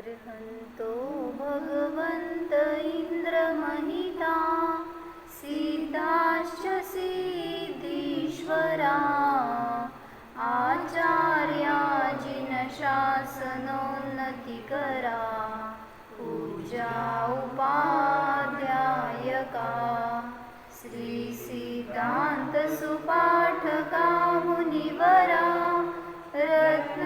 अर्हन्तो भगवन्त इन्द्रमहिता सिद्धाश्च सिद्धीश्वरा आचार्या जिनशासनोन्नतिकरा पूजा उपाध्यायका श्रीसिद्धान्तसुपाठका मुनिवरा रत्नत्रयाराधका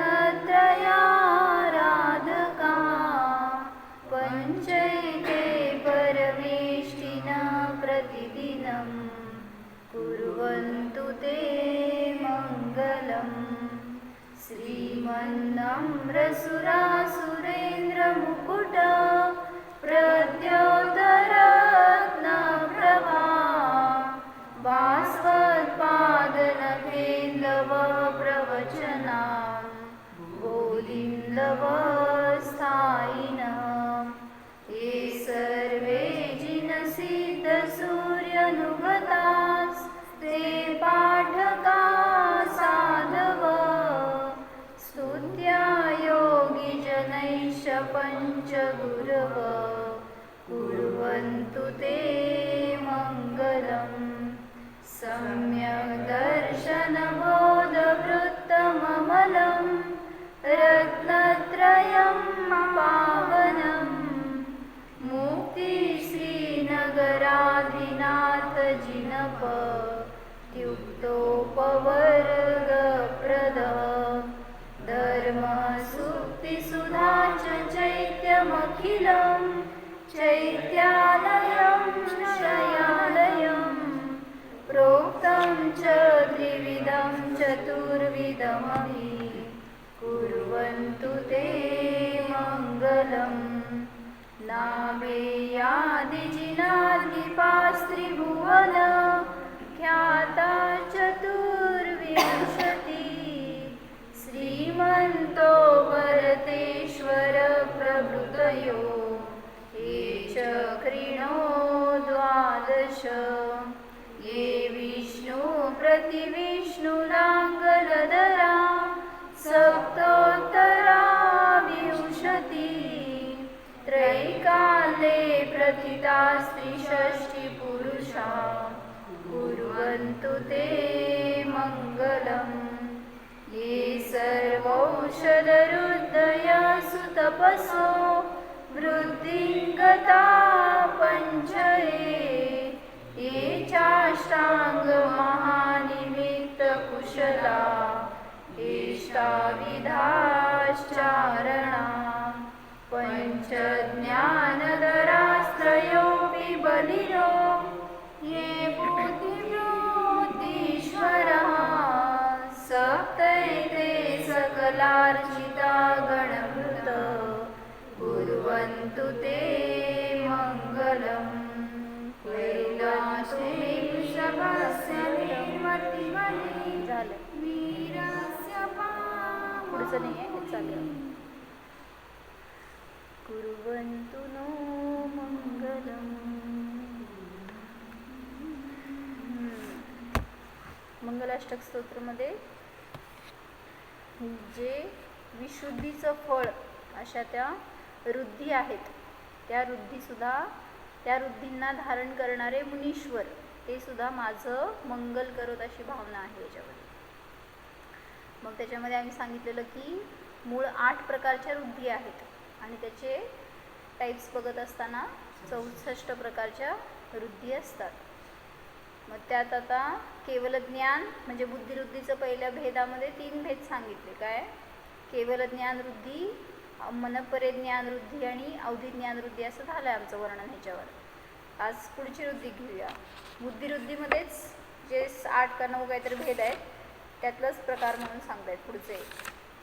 पञ्चैते परमेष्टिनः प्रतिदिनं कुर्वन्तु ते मङ्गलम् श्रीमन्नम्रसुरासुरेन्द्रमुकुट प्रद्योतरत्नप्रभा भास्वत्पादनखेन्दव प्रवचनां बोधिन्दवस्थायिनः ये सर्वे जिनसिद्धसूर्यनुगतास्ते पाठका साधव स्तुत्या योगिजनैश्च पञ्चगुरव कुर्वन्तु ते मङ्गलम् सम्यक् दर्शनबोधवृत्तममलं रत्नत्रयं पावनं मुक्तिश्रीनगराधिनाथजिनप त्युक्तोपवर्गप्रद धर्मसूक्तिसुधा च चैत्यमखिलं चैत्यालयं श्रयालयम् प्रोक्तं च त्रिविधं चतुर्विधमपि कुर्वन्तु ते मङ्गलम् नाभेयादिजिनाधिपास्त्रिभुवन ख्याता चतुर्विंशति श्रीमन्तो भरतेश्वर प्रभृतयो ये च कृणो द्वादश ये विष्णु प्रतिविष्णुलाङ्गलधरा सप्तोत्तरा विंशति त्रैकाले प्रथितास्त्रिषष्टिपुरुषा कुर्वन्तु ते मङ्गलम् ये सर्वौषधरुद्धया सुतपसो वृद्धिं गता पञ्चये ये चाष्टाङ्गमहानिमित्तकुशला इष्टाविधाश्चारणा पञ्चज्ञानधरास्त्रयोऽपि बलिनो ये बुद्धिवृत्तीश्वरः सप्तैते सकलार्चिता गणभृत कुर्वन्तु ते मङ्गलम् कैलासे वृषभस्य वीरमतिमनि वीरस्य पुढचं नाही आहे हे चालेल कुर्वन्तु नो मङ्गलम् मंगलाष्टक स्तोत्रमध्ये जे विशुद्धीचं फळ अशा त्या रुद्धी आहेत त्या रुद्धींना धारण करणारे मुनीश्वर ते सुद्धा माझं मंगल करत अशी भावना आहे याच्यामध्ये. मग त्याच्यामध्ये आम्ही सांगितलेलं की मूळ 8 प्रकारच्या रुद्धी आहेत आणि त्याचे टाईप्स बघत असताना 64 प्रकारच्या रुद्धी असतात. मग त्यात आता केवल ज्ञान म्हणजे बुद्धिवृद्धीचं पहिल्या भेदामध्ये 3 भेद सांगितले. काय? केवल ज्ञान वृद्धी, मनपरे ज्ञान वृद्धी आणि अवधी ज्ञान वृद्धी असं झालं आहे आमचं वर्णन ह्याच्यावर. आज पुढची वृद्धी घेऊया. बुद्धिवृद्धीमध्येच जे 8 का 9 काहीतरी भेद आहेत त्यातलंच प्रकार म्हणून सांगतायत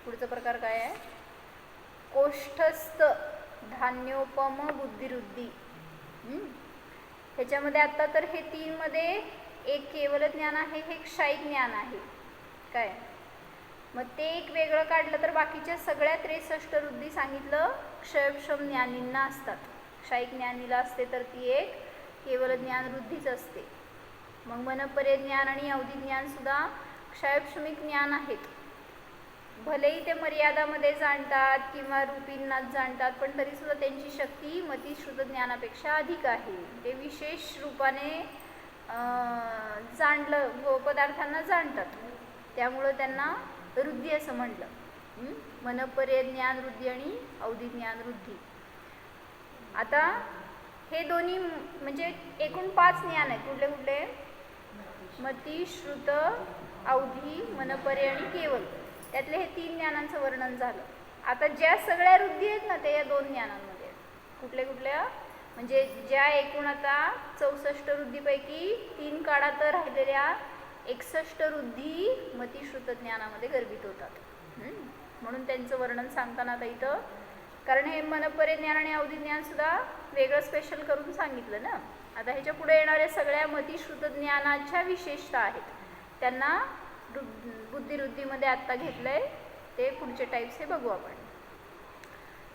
पुढचा प्रकार काय आहे? कोष्ठस्थ धान्योपम बुद्धिवृद्धी. ह्याच्यामध्ये आता तर हे 3 मध्ये एक केवल ज्ञान आहे, हे क्षयिक ज्ञान आहे. काय? मग ते एक वेगळं काढलं तर बाकीच्या सगळ्या 63 वृद्धी सांगितलं क्षयक्षम ज्ञानींना असतात. क्षयिक ज्ञानीला असते तर ती एक केवल ज्ञान वृद्धीच असते. मग मनपरे ज्ञान आणि अवधी ज्ञान सुद्धा क्षयक्षमिक ज्ञान आहेत. भलेही ते मर्यादामध्ये जाणतात किंवा रूपींनाच जाणतात, पण तरीसुद्धा त्यांची शक्ती मती श्रुत ज्ञानापेक्षा अधिक आहे. ते विशेष रूपाने जाणलं पदार्थांना जाणतात, त्यामुळं त्यांना रुद्धी असं म्हटलं. मनपर्य ज्ञान वृद्धी आणि अवधी ज्ञान वृद्धी. आता हे दोन्ही म्हणजे एकूण 5 ज्ञान आहेत. कुठले कुठले? मती श्रुत अवधी मनपर्य आणि केवल. त्यातले हे 3 ज्ञानांचं वर्णन झालं. आता ज्या सगळ्या वृद्धी आहेत ना ते या 2 ज्ञानांमध्ये आहेत. कुठल्या कुठल्या? म्हणजे ज्या एकूण आता 64 वृद्धीपैकी 3 काळात राहिलेल्या 61 वृद्धी मतीश्रुत ज्ञानामध्ये गर्भित होतात. म्हणून त्यांचं वर्णन सांगताना आता इथं, कारण हे मनपर्य ज्ञान आणि अवधी ज्ञान सुद्धा वेगळं स्पेशल करून सांगितलं ना. आता ह्याच्या पुढे येणाऱ्या सगळ्या मतीश्रुत ज्ञानाच्या विशेषता आहेत, त्यांना बुद्धिवृद्धीमध्ये आत्ता घेतलंय. ते पुढचे टाईप्स हे बघू आपण.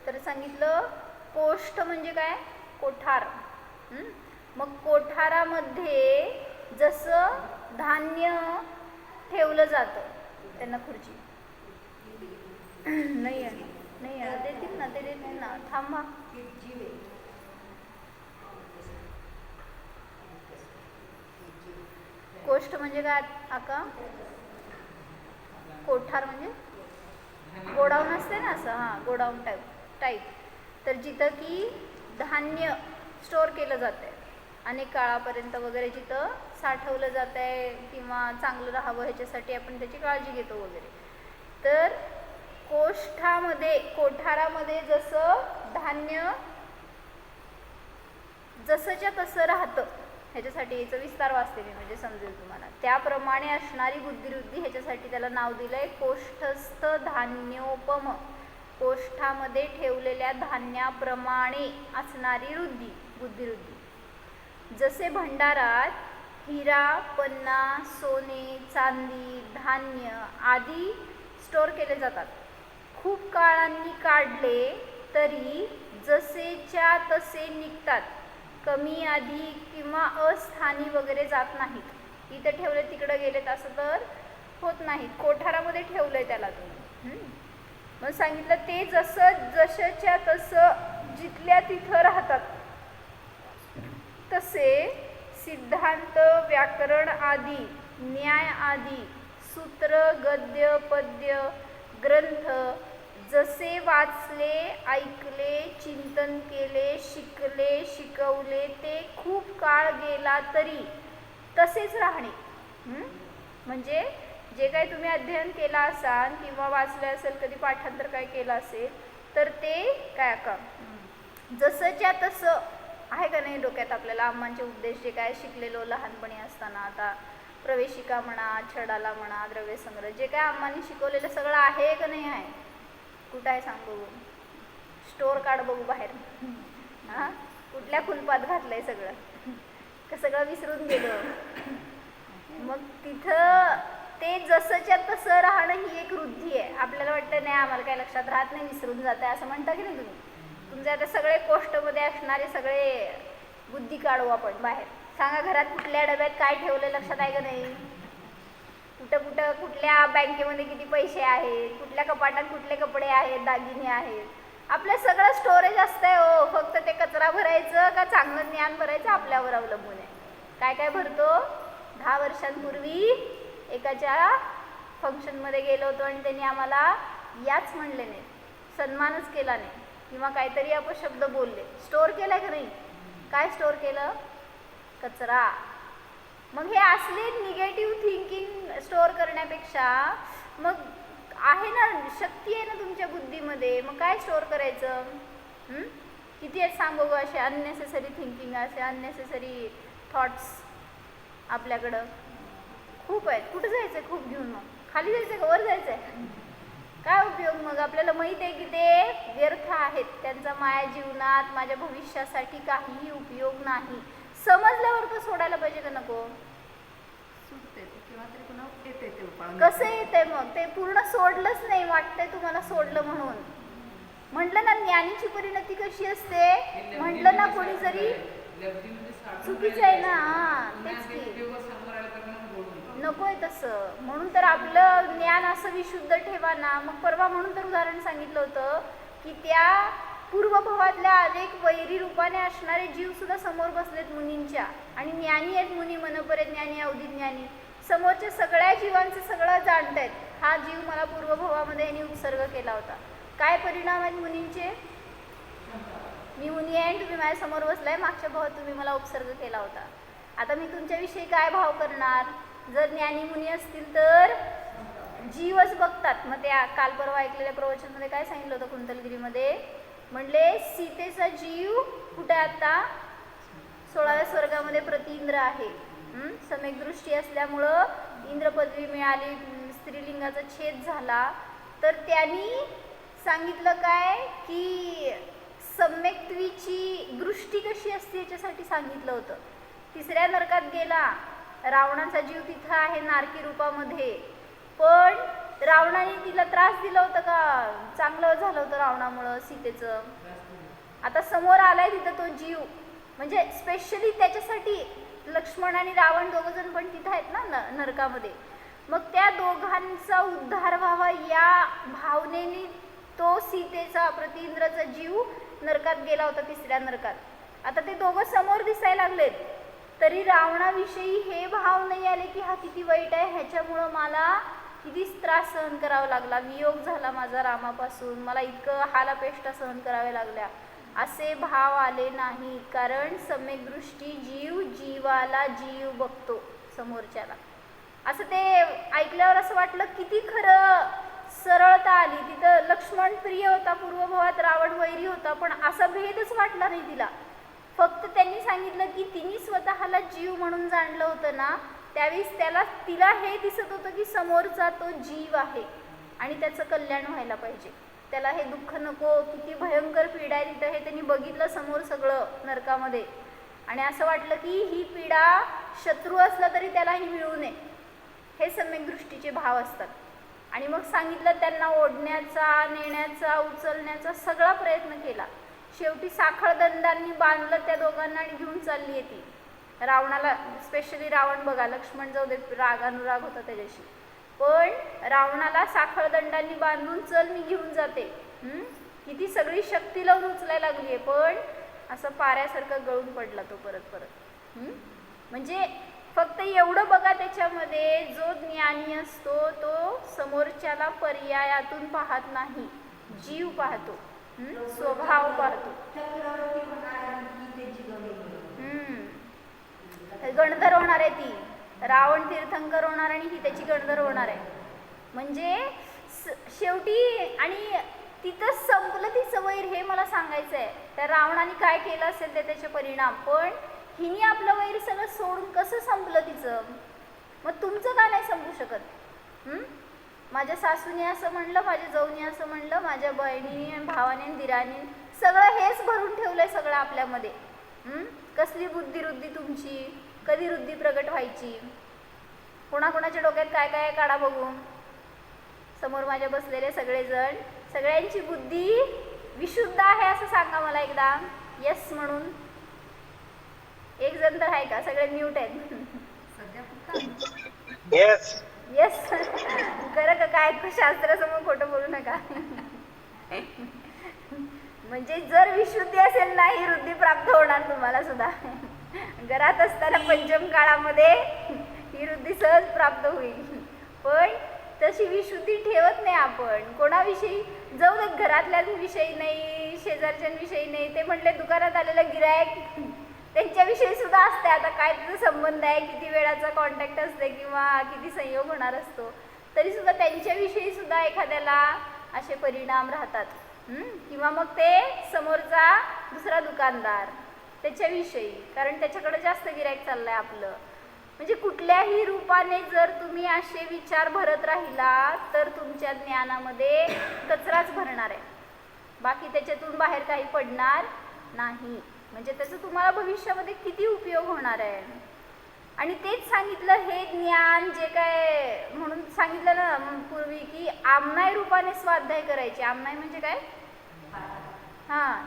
तर सांगितलं कोष्ठ म्हणजे काय? कोठार. मग कोठारामध्ये जसं धान्य ठेवलं जातं, त्यांना खुर्ची नाही आहे, नाही आहे, देतील ना, ते देतील ना, थांबा. कोष्ठ म्हणजे काय आका? कोठार म्हणजे गोडाऊन असते ना असं, हां गोडाऊन टाईप. तर जिथं की धान्य स्टोअर केलं जातं आहे अनेक काळापर्यंत वगैरे, जिथं साठवलं जात आहे किंवा चांगलं राहावं ह्याच्यासाठी आपण त्याची काळजी घेतो वगैरे. तर कोष्ठामध्ये कोठारामध्ये जसं धान्य जसंच्या तसं राहतं, ह्याच्यासाठी याचं विस्तार वाचते मी म्हणजे समजेल तुम्हाला. त्याप्रमाणे असणारी बुद्धिवृद्धी, ह्याच्यासाठी त्याला नाव दिलं आहे कोष्ठस्थ धान्योपम. कोष्ठामध्ये ठेवलेल्या धान्याप्रमाणे असणारी वृद्धी, बुद्धिवृद्धी. जसे भंडारात हिरा, पन्ना, सोने, चांदी, धान्य आदी स्टोअर केले जातात. खूप काळांनी काढले तरी जसेच्या तसे निघतात, कमी अधिक किंवा अस्थानी वगैरे जात नाहीत. इथं ठेवले तिकडं गेलेत असं तर होत नाहीत. कोठारामध्ये ठेवलंय त्याला तुम्ही. मग सांगितलं ते जसंच्या तसं जिथल्या तिथं राहतात. तसे सिद्धांत, व्याकरण आदी, न्याय आदी, सूत्र, गद्य, पद्य, ग्रंथ जसे वाचले, ऐकले, चिंतन केले, शिकले, शिकवले ते खूप काळ गेला तरी तसेच राहणे. म्हणजे जे काही तुम्ही अध्ययन केला असाल किंवा वाचले असेल, कधी पाठांतर काय केलं असेल, तर ते काय का जसंच्या तसं आहे का नाही डोक्यात आपल्याला. आम्हांचे उद्देश जे काय शिकलेलो लहानपणी असताना, आता प्रवेशिका म्हणा, छडाला म्हणा, द्रव्यसंग्रह, जे काय आम्हांनी शिकवलेलं सगळं आहे का नाही आहे? कुठं आहे सांग बघू. स्टोअर काढ बघू बाहेर. हां कुठल्या कुलपात घातलंय सगळं, का सगळं विसरून गेलं. मग तिथं ते जसंच्या तसं राहणं ही एक वृद्धी आहे. आपल्याला वाटतं नाही आम्हाला काय लक्षात राहत नाही, विसरून जात आहे असं म्हणता की नाही तुम्ही. तुमचे आता सगळे कोष्ठमध्ये असणारे सगळे बुद्धी काढू आपण बाहेर. सांगा घरात कुठल्या डब्यात काय ठेवलं लक्षात आहे का नाही? कुठं कुठं कुठल्या बँकेमध्ये किती पैसे आहेत, कुठल्या कपाटात कुठले कपडे आहेत, दागिने आहेत. आपलं सगळं स्टोरेज असतंय हो. फक्त ते कचरा भरायचं का चांगलं ज्ञान भरायचं आपल्यावर अवलंबून आहे. काय काय भरतो. 10 वर्षांपूर्वी एकाच्या फंक्शनमध्ये गेलो होतो आणि त्यांनी आम्हाला याच म्हणले नाही, सन्मानच केला नाही किंवा काहीतरी अपशब्द बोलले. स्टोअर केलं का नाही? काय स्टोअर केलं? कचरा. मग हे असले निगेटिव्ह थिंकिंग स्टोअर करण्यापेक्षा मग आहे ना, शक्ती आहे ना तुमच्या बुद्धीमध्ये, मग काय स्टोअर करायचं? किती आहेत सांग बघू असे अननेसेसरी थिंकिंग, असे अननेसेसरी थॉट्स आपल्याकडं खूप आहेत. कुठं जायचं खूप घेऊन? मग खाली जायचं का वर जायचं आहे? काय उपयोग? मग आपल्याला माहीत आहे की ते व्यर्थ आहेत, त्यांचा माझ्या जीवनात माझ्या भविष्यासाठी काहीही उपयोग नाही. समजल्यावर तर सोडायला पाहिजे का नको? कसं येते मग? ते पूर्ण सोडलंच नाही, वाटतंय तुम्हाला सोडलं म्हणून. म्हटलं ना ज्ञानीची परिणती कशी असते, म्हटलं ना कोणी जरी चुकीचं आहे ना, तेच की नकोय तसं. म्हणून तर आपलं ज्ञान असं विशुद्ध ठेवा ना. मग परवा म्हणून तर उदाहरण सांगितलं होतं की त्या पूर्वभवातल्या अनेक वैरी रूपाने असणारे जीव सुद्धा समोर बसलेत मुनींच्या, आणि ज्ञानी आहेत मुनी, मनपरे ज्ञानी अवधी ज्ञानी, समोरच्या सगळ्या जीवांचं सगळं जाणतायत. हा जीव मला पूर्वभवामध्ये यांनी उत्सर्ग केला होता. काय परिणाम आहेत मुनींचे? मी मुनी आहे, तुम्ही माझ्यासमोर बसलाय, मागच्या भावात तुम्ही मला उपसर्ग केला होता. आता मी तुमच्याविषयी काय भाव करणार? जर ज्ञानी मुनी असतील तर जीवच बघतात. मग त्या काल परवा ऐकलेल्या प्रवचनमध्ये काय सांगितलं होतं कुंतलगिरीमध्ये? म्हणले सीतेचा जीव कुठे आता 16व्या स्वर्गामध्ये प्रतिइंद्र आहे. सम्यक दृष्टी असल्यामुळं इंद्र पदवी मिळाली, स्त्रीलिंगाचा छेद झाला. तर त्यांनी सांगितलं काय की सम्यक्त्वीची दृष्टी कशी असते याच्यासाठी सांगितलं होतं. 3ऱ्या नरकात गेला, रावणाचा जीव तिथं आहे नारकी रूपामध्ये, पण रावणाने तिला त्रास दिला होता का? चांगलं झालं होतं रावणामुळं सीतेचं. आता समोर आलाय तिथं तो जीव, म्हणजे स्पेशली त्याच्यासाठी लक्ष्मण आणि रावण दोघंजण पण तिथं आहेत ना नरकामध्ये. मग त्या दोघांचा उद्धार व्हावा या भावनेने तो सीतेचा प्रतिइंद्राचा जीव नरकात गेला होता 3ऱ्या नरकात. आता ते दोघं समोर दिसायला लागलेत, तरी रावणाविषयी हे भाव नाही आले की हा किती वाईट आहे, ह्याच्यामुळं मला किती त्रास सहन करावा लागला, वियोग झाला माझा रामापासून, मला इतकं हालापेष्टा सहन कराव्या लागल्या, असे भाव आले नाही. कारण सम्यक दृष्टी जीव जीवाला जीव बघतो समोरच्याला. असं ते ऐकल्यावर असं वाटलं किती खरं सरळता आली. तिथं लक्ष्मण प्रिय होता पूर्वभवात, रावण वैरी होता, पण असा भेदच वाटला नाही तिला. फक्त त्यांनी सांगितलं की तिने स्वतःला जीव म्हणून जाणलं होतं ना, त्यावेळेस तिला हे दिसत होतं की समोरचा तो जीव आहे आणि त्याचं कल्याण व्हायला पाहिजे, त्याला हे दुःख नको, किती भयंकर पीडा आहे तिथं हे त्यांनी बघितलं समोर सगळं नरकामध्ये. आणि असं वाटलं की ही पीडा शत्रू असला तरी त्यालाही मिळू नये, हे सम्यक दृष्टीचे भाव असतात. आणि मग सांगितलं त्यांना ओढण्याचा, नेण्याचा, उचलण्याचा सगळा प्रयत्न केला. शेवटी साखळदंडांनी बांधलं त्या दोघांना आणि घेऊन चालली आहे ती. रावणाला स्पेशली रावण बघा, लक्ष्मण जाऊ दे रागानुराग होता त्याच्याशी, पण रावणाला साखळदंडांनी बांधून चल मी घेऊन जाते. किती सगळी शक्ती लावून उचलायला लागली आहे, पण असं पाऱ्यासारखं गळून पडला तो परत परत. म्हणजे फक्त एवढं बघा त्याच्यामध्ये, जो ज्ञानी असतो तो समोरच्याला पर्यायातून पाहत नाही, जीव पाहतो, स्वभाव पाहतो. गणधर होणार आहे ती, रावण तीर्थंकर होणार आणि ही त्याची गणधर होणार आहे. म्हणजे शेवटी आणि तिथंच संपलं तिचं वैर, हे मला सांगायचं आहे. त्या रावणाने काय केलं असेल ते त्याचे परिणाम, पण हिने आपलं वैर सगळं सोडून कसं संपलं तिचं. मग तुमचं का नाही संपू शकत? माझ्या सासूने असं म्हणलं, माझ्या जाऊने असं म्हणलं, माझ्या बहिणीने, भावाने, दिराने, सगळं हेच भरून ठेवलंय सगळं आपल्यामध्ये. कसली बुद्धिवृद्धी तुमची, कधी वृद्धी प्रगट व्हायची? कोणाकोणाच्या डोक्यात काय काय काढा बघून. समोर माझ्या बसलेले सगळेजण, सगळ्यांची बुद्धी विशुद्ध आहे असं सांगा मला एकदा, यस म्हणून. एक जण तर आहे का? सगळे म्यूट आहेत. यस यस खरं का? काय शास्त्रासमोर खोटं बोलू नका. म्हणजे जर विशुद्धी असेल ना, ही वृद्धी प्राप्त होणार तुम्हाला सुद्धा. घरात असताना पंचम काळामध्ये ही वृद्धी सहज प्राप्त होईल, पण तशी विशुद्धी ठेवत नाही आपण. कोणाविषयी जाऊ दे, घरातल्यांविषयी नाही, शेजारच्यांविषयी नाही, ते म्हटले दुकानात आलेलं गिरायक त्यांच्याविषयी सुद्धा असते. आता काय तुझा संबंध आहे, किती वेळाचा कॉन्टॅक्ट असते किंवा किती संयोग होणार असतो, तरी सुद्धा त्यांच्याविषयी सुद्धा एखाद्याला असे परिणाम राहतात. किंवा मग ते समोरचा दुसरा दुकानदार त्याच्याविषयी, कारण त्याच्याकडे जास्त गिरायक चाललंय आपलं. म्हणजे कुठल्याही रूपाने जर तुम्ही असे विचार भरत राहिला तर तुमच्या ज्ञानामध्ये कचराच भरणार आहे, बाकी त्याच्यातून बाहेर काही पडणार नाही. म्हणजे त्याचा तुम्हाला भविष्यामध्ये किती उपयोग होणार आहे. आणि तेच सांगितलं, हे ज्ञान जे काय म्हणून सांगितलं ना पूर्वी, की आमनाय रूपाने स्वाध्याय करायचे. आमनाय म्हणजे काय?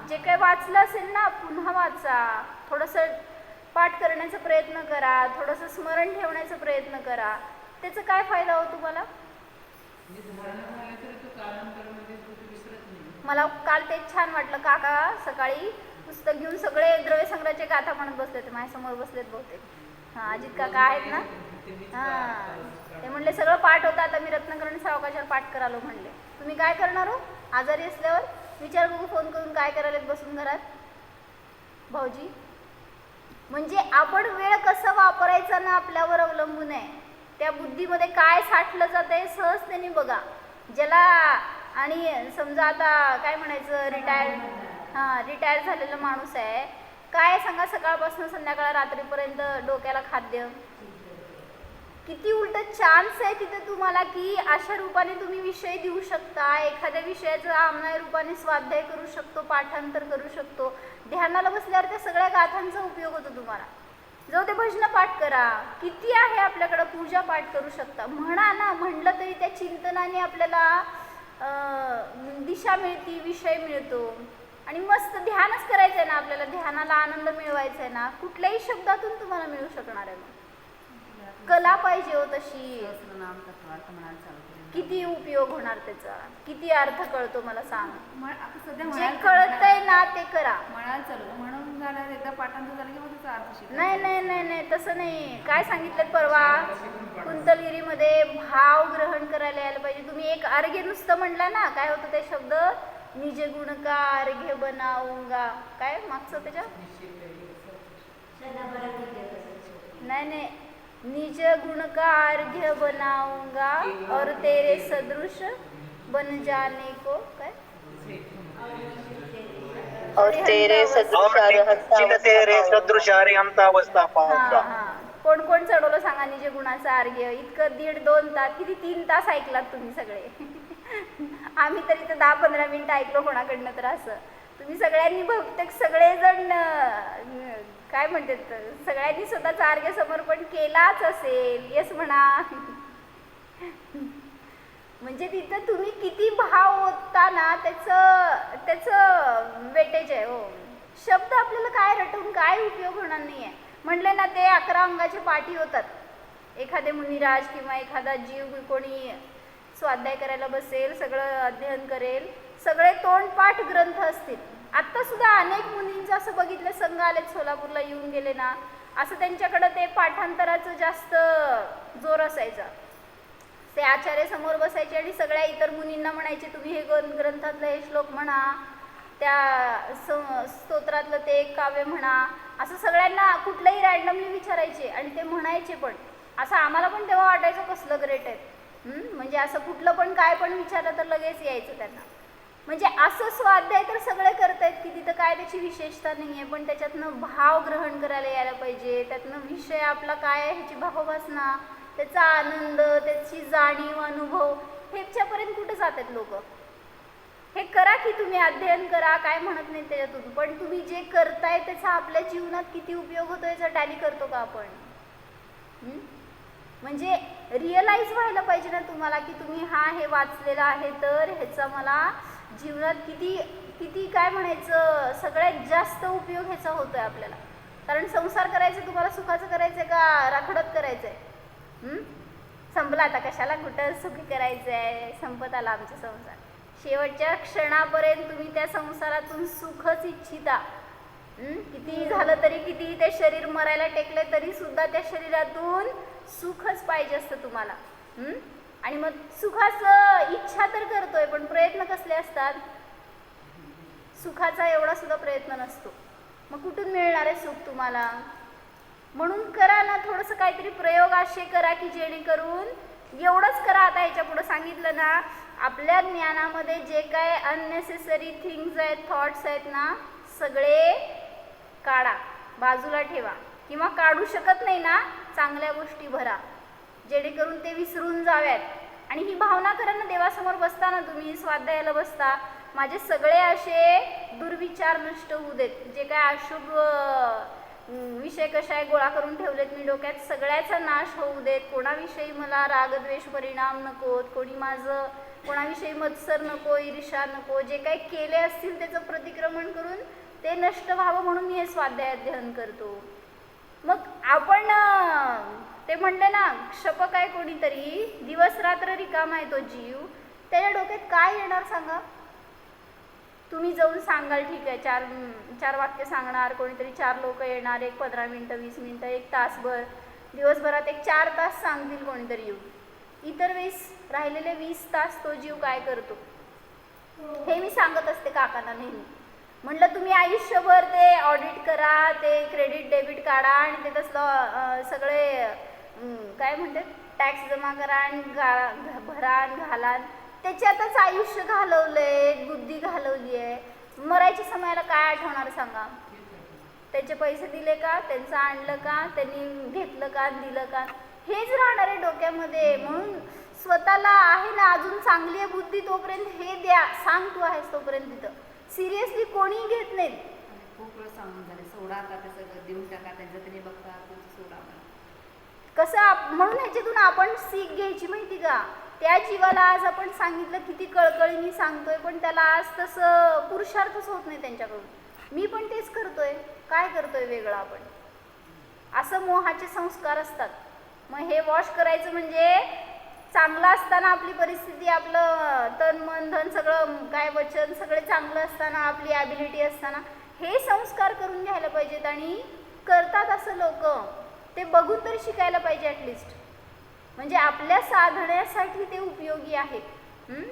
जे काय वाचलं असेल ना पुन्हा वाचा, थोडंसं पाठ करण्याचा प्रयत्न करा, थोडंसं स्मरण ठेवण्याचा प्रयत्न करा. त्याचा काय फायदा हो तुम्हाला? मला काल तेच छान वाटलं, काका सकाळी पुस्तक घेऊन सगळे द्रव्यसंग्रहाचे गाथा म्हणत बसले होते, माझ्यासमोर बसलेत बहुतेक. हां, अजित काका आहेत ना. हां, ते म्हणले सगळं पाठ होतं, आता मी रत्नाकरण सावकाशाला पाठ करालो म्हणले. तुम्ही काय करणार हो आजारी असल्यावर? विचार बघू फोन करून काय करायला बसून घरात भाऊजी. म्हणजे आपण वेळ कसं वापरायचा ना आपल्यावर अवलंबून आहे. त्या बुद्धीमध्ये काय साठलं जात आहे सहजतेने बघा. ज्याला आणि समजा आता काय म्हणायचं, रिटायर झालेला माणूस आहे, काय सांगा सकाळपासून संध्याकाळ रात्रीपर्यंत डोक्याला खाद्य. किती उलट चान्स आहे तिथे तुम्हाला की अशा रूपाने तुम्ही विषय देऊ शकता, एखाद्या विषयाचा आमनाय रूपाने स्वाध्याय करू शकतो, पाठांतर करू शकतो. ध्यानाला बसल्यावर त्या सगळ्या गाथांचा उपयोग होतो तुम्हाला. जाऊ ते भजन पाठ करा, किती आहे आपल्याकडं, पूजा पाठ करू शकता. म्हणा ना, म्हणलं तरी त्या चिंतनाने आपल्याला दिशा मिळते, विषय मिळतो. आणि मस्त ध्यानच करायचं आहे ना आपल्याला, ध्यानाला आनंद मिळवायचा आहे ना, कुठल्याही शब्दातून तुम्हाला मिळू शकणार आहे. मग कला पाहिजे हो तशी. किती उपयोग होणार त्याचा, किती अर्थ कळतो मला सांग. जे कळतंय ना ते करा. नाही नाही नाही नाही, तसं नाही. काय सांगितलं परवा कुंतलगिरीमध्ये, भाव ग्रहण करायला यायला पाहिजे. तुम्ही एक अर्घ्य नुसतं म्हणला ना, काय होतं ते शब्द, निज गुण का अर्घ्य बनाऊंगा, काय मागचं त्याच्या, नाही नाही, निज गुण का अर्घ्य बनाऊंगा और तेरे सदृश बन जाने को, काय, और तेरे सदृश अवस्था पाहूंगा. कोण कोण चढवलं सांगा निज गुणाचा अर्घ्य. इतकं 1.5-2 तास, किती 3 तास ऐकलात तुम्ही सगळे. आम्ही तर इथं 10-15 मिनिटं ऐकलो कोणाकडनं तर. असं तुम्ही सगळ्यांनी बहुतेक सगळेजण काय म्हणतात, सगळ्यांनी स्वतःचा अर्घ्य समर्पण केलाच असेल. येस म्हणा. म्हणजे तिथं तुम्ही किती भाव ओतता ना त्याचं वेटेज आहे हो. शब्द आपल्याला काय रटवून काय उपयोग होणार नाही आहे. म्हणले ना ते 11 अंगाचे पाठी होतात. एखादे मुनिराज किंवा एखादा जीव कोणी स्वाध्याय करायला बसेल, सगळं अध्ययन करेल, सगळे तोंडपाठ ग्रंथ असतील. आत्ता सुद्धा अनेक मुनींचं असं बघितलं, संघ आलेत सोलापूरला येऊन गेले ना, असं त्यांच्याकडं ते पाठांतराचं जास्त जोर असायचा. ते आचार्य समोर बसायचे आणि सगळ्या इतर मुनींना म्हणायचे तुम्ही हे ग्रंथातलं हे श्लोक म्हणा, त्या स्तोत्रातलं ते एक काव्य म्हणा. असं सगळ्यांना कुठलंही रॅन्डमली विचारायचे आणि ते म्हणायचे पण. असं आम्हाला पण तेव्हा वाटायचं कसलं ग्रेट आहे. म्हणजे असं कुठलं पण काय पण विचारलं तर लगेच यायचं त्यांना. म्हणजे असं स्वाध्याय तर सगळे करतायत की तिथं काय त्याची विशेषता नाही आहे, पण त्याच्यातनं भाव ग्रहण करायला यायला पाहिजे. त्यातनं विषय आपला काय आहे ह्याची भावभासना, त्याचा आनंद, त्याची जाणीव, अनुभव, ह्याच्यापर्यंत कुठं जातात लोक. हे करा की तुम्ही अध्ययन करा, काय म्हणत नाही त्याच्यातून, पण तुम्ही जे करताय त्याचा आपल्या जीवनात किती उपयोग होतो याचा टॅली करतो का आपण. म्हणजे रिअलाइज व्हायला पाहिजे ना तुम्हाला की तुम्ही हे वाचलेलं आहे तर ह्याचा मला जीवनात किती किती काय म्हणायचं सगळ्यात जास्त उपयोग ह्याचा होतोय आपल्याला. कारण संसार करायचं तुम्हाला सुखाचं करायचं का राखडत करायचं आहे. संपला आता, कशाला कुठं सुखी करायचं आहे, संपत आला आमचा संसार. शेवटच्या क्षणापर्यंत तुम्ही त्या संसारातून सुखच इच्छिता. किती झालं तरी, किती ते शरीर मरायला टेकले तरी सुद्धा त्या शरीरातून सुखच पाहिजे असतं तुम्हाला. आणि मग सुखाचं इच्छा तर करतोय, पण प्रयत्न कसले असतात. सुखाचा एवढा सुद्धा प्रयत्न नसतो. मग कुठून मिळणार आहे सुख तुम्हाला. म्हणून करा ना थोडंसं काहीतरी प्रयोग असे करा की जेणेकरून एवढंच करा. आता ह्याच्या पुढं सांगितलं ना, आपल्या ज्ञानामध्ये जे काय अननेसेसरी थिंग्स आहेत, थॉट्स आहेत ना, सगळे काढा, बाजूला ठेवा. किंवा काढू शकत नाही ना, चांगल्या गोष्टी भरा जेणेकरून ते विसरून जाव्यात. आणि ही भावना करा ना, देवासमोर बसताना तुम्ही स्वाध्यायाला बसता, माझे सगळे असे दुर्विचार नष्ट होऊ देत, जे काय अशुभ विषय कशाय गोळा करून ठेवलेत मी डोक्यात, सगळ्याचा नाश होऊ देत. कोणाविषयी मला रागद्वेष परिणाम नकोत, कोणाविषयी मत्सर नको, ईर्ष्या नको. जे काही केले असतील त्याचं प्रतिक्रमण करून ते नष्ट व्हावं म्हणून मी हे स्वाध्याय अध्ययन करतो. मग आपण ते म्हणले ना, क्षपक आहे कोणीतरी, दिवस रात्र रिकामा आहे तो जीव, त्याच्या डोक्यात काय येणार सांगा? तुम्ही जाऊन सांगाल ठीक आहे, चार वाक्य सांगणार, कोणीतरी 4 लोक येणार, एक 15 मिनटं 20 मिनटं, एक तासभर, दिवसभरात एक 4 तास सांगतील कोणीतरी येऊन. इतर वेळेस राहिलेले 20 तास तो जीव काय करतो हे मी सांगत असते काकांना नेहमी. म्हटलं तुम्ही आयुष्यभर ते ऑडिट करा, ते क्रेडिट डेबिट काढा आणि ते तसलं सगळे काय म्हणतात टॅक्स जमा करा आणि भरा आणि घाला, त्याच्यातच आयुष्य घालवलंय, बुद्धी घालवली आहे. मरायच्या समयाला काय आठवणार सांगा? त्याचे पैसे दिले का, त्यांचं आणलं का, त्यांनी घेतलं का, दिलं का, हेच राहणार आहे डोक्यामध्ये. म्हणून स्वतःला आहे ना अजून चांगली आहे बुद्धी, तोपर्यंत हे द्या, सांग तू आहेस तोपर्यंत. तिथं सिरियसली कोणीही घेत नाही. खूप वेळ सांगून झाले, सोडा आता ते सगळं, देऊन टाका, त्यांचं त्यांनी बघता, तुमचं सोडा. कसं म्हणून ह्याच्यातून आपण सीख घ्यायची माहिती का? त्या जीवाला आज आपण सांगितलं किती कळकळीने सांगतोय, पण त्याला आज तसं पुरुषार्थच होत नाही त्यांच्याकडून. मी पण तेच करतोय, काय करतोय वेगळं आपण? असं मोहाचे संस्कार असतात. मग हे वॉश करायचं म्हणजे चांगलं असताना आपली परिस्थिती, आपलं तन मन धन सगळं, काय वचन सगळे चांगलं असताना, आपली ॲबिलिटी असताना हे संस्कार करून घ्यायला पाहिजेत. आणि करतात असं लोक, ते बघून तरी शिकायला पाहिजे ॲटलिस्ट. म्हणजे आपल्या साधण्यासाठी ते उपयोगी आहेत.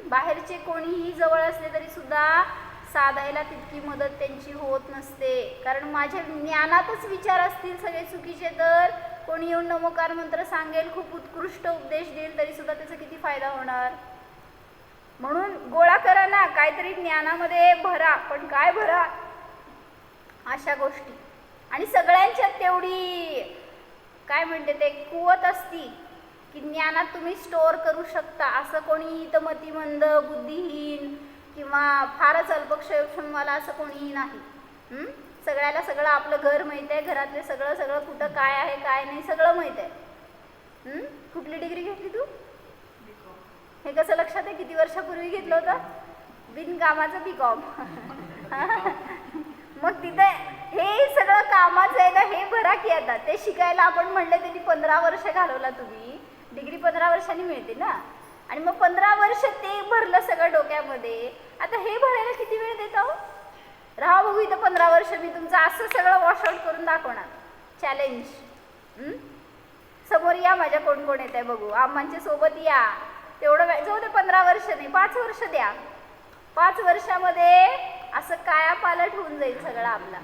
बाहेरचे कोणीही जवळ असले तरी सुद्धा साधायला तितकी मदत त्यांची होत नसते. कारण माझ्या ज्ञानातच विचार असतील सगळे चुकीचे, तर कोणी येऊन नमोकार मंत्र सांगेल, खूप उत्कृष्ट उपदेश देईल, तरी सुद्धा त्याचा किती फायदा होणार? म्हणून गोळा करा ना, काहीतरी ज्ञानामध्ये भरा, पण काय भरा? अशा गोष्टी. आणि सगळ्यांच्यात तेवढी काय म्हणते ते कुवत असती की ज्ञानात तुम्ही स्टोअर करू शकता. असं कोणी इथं मतिमंद, बुद्धिहीन किंवा फारच अल्पक्षयक्षमवाला असं कोणीही नाही. सगळ्याला सगळं आपलं घर माहीत आहे, घरातले सगळं सगळं कुठं काय आहे काय नाही सगळं माहीत आहे. कुठली डिग्री घेतली तू? हे कसं लक्षात आहे? किती वर्षापूर्वी घेतलं होतं? बिनकामाचं BCom. मग तिथे हे सगळं कामाचं आहे ना, हे भरा की. आता ते शिकायला आपण म्हणलं त्यांनी 15 वर्ष घालवला. तुम्ही डिग्री 15 वर्षांनी मिळते ना, आणि मग 15 वर्ष ते भरलं सगळं डोक्यामध्ये. आता हे भरायला किती वेळ देता हो? राहा बघू इथं 15 वर्ष मी तुमचं असं सगळं वॉशआउट करून दाखवणार. चॅलेंज. समोर या माझ्या, कोण कोण येत आहे बघू, आम्हांच्या सोबत या. तेवढं जाऊ दे, 15 वर्ष नाही, 5 वर्ष द्या. 5 वर्षामध्ये असं कायापालट होऊन जाईल सगळं आपला.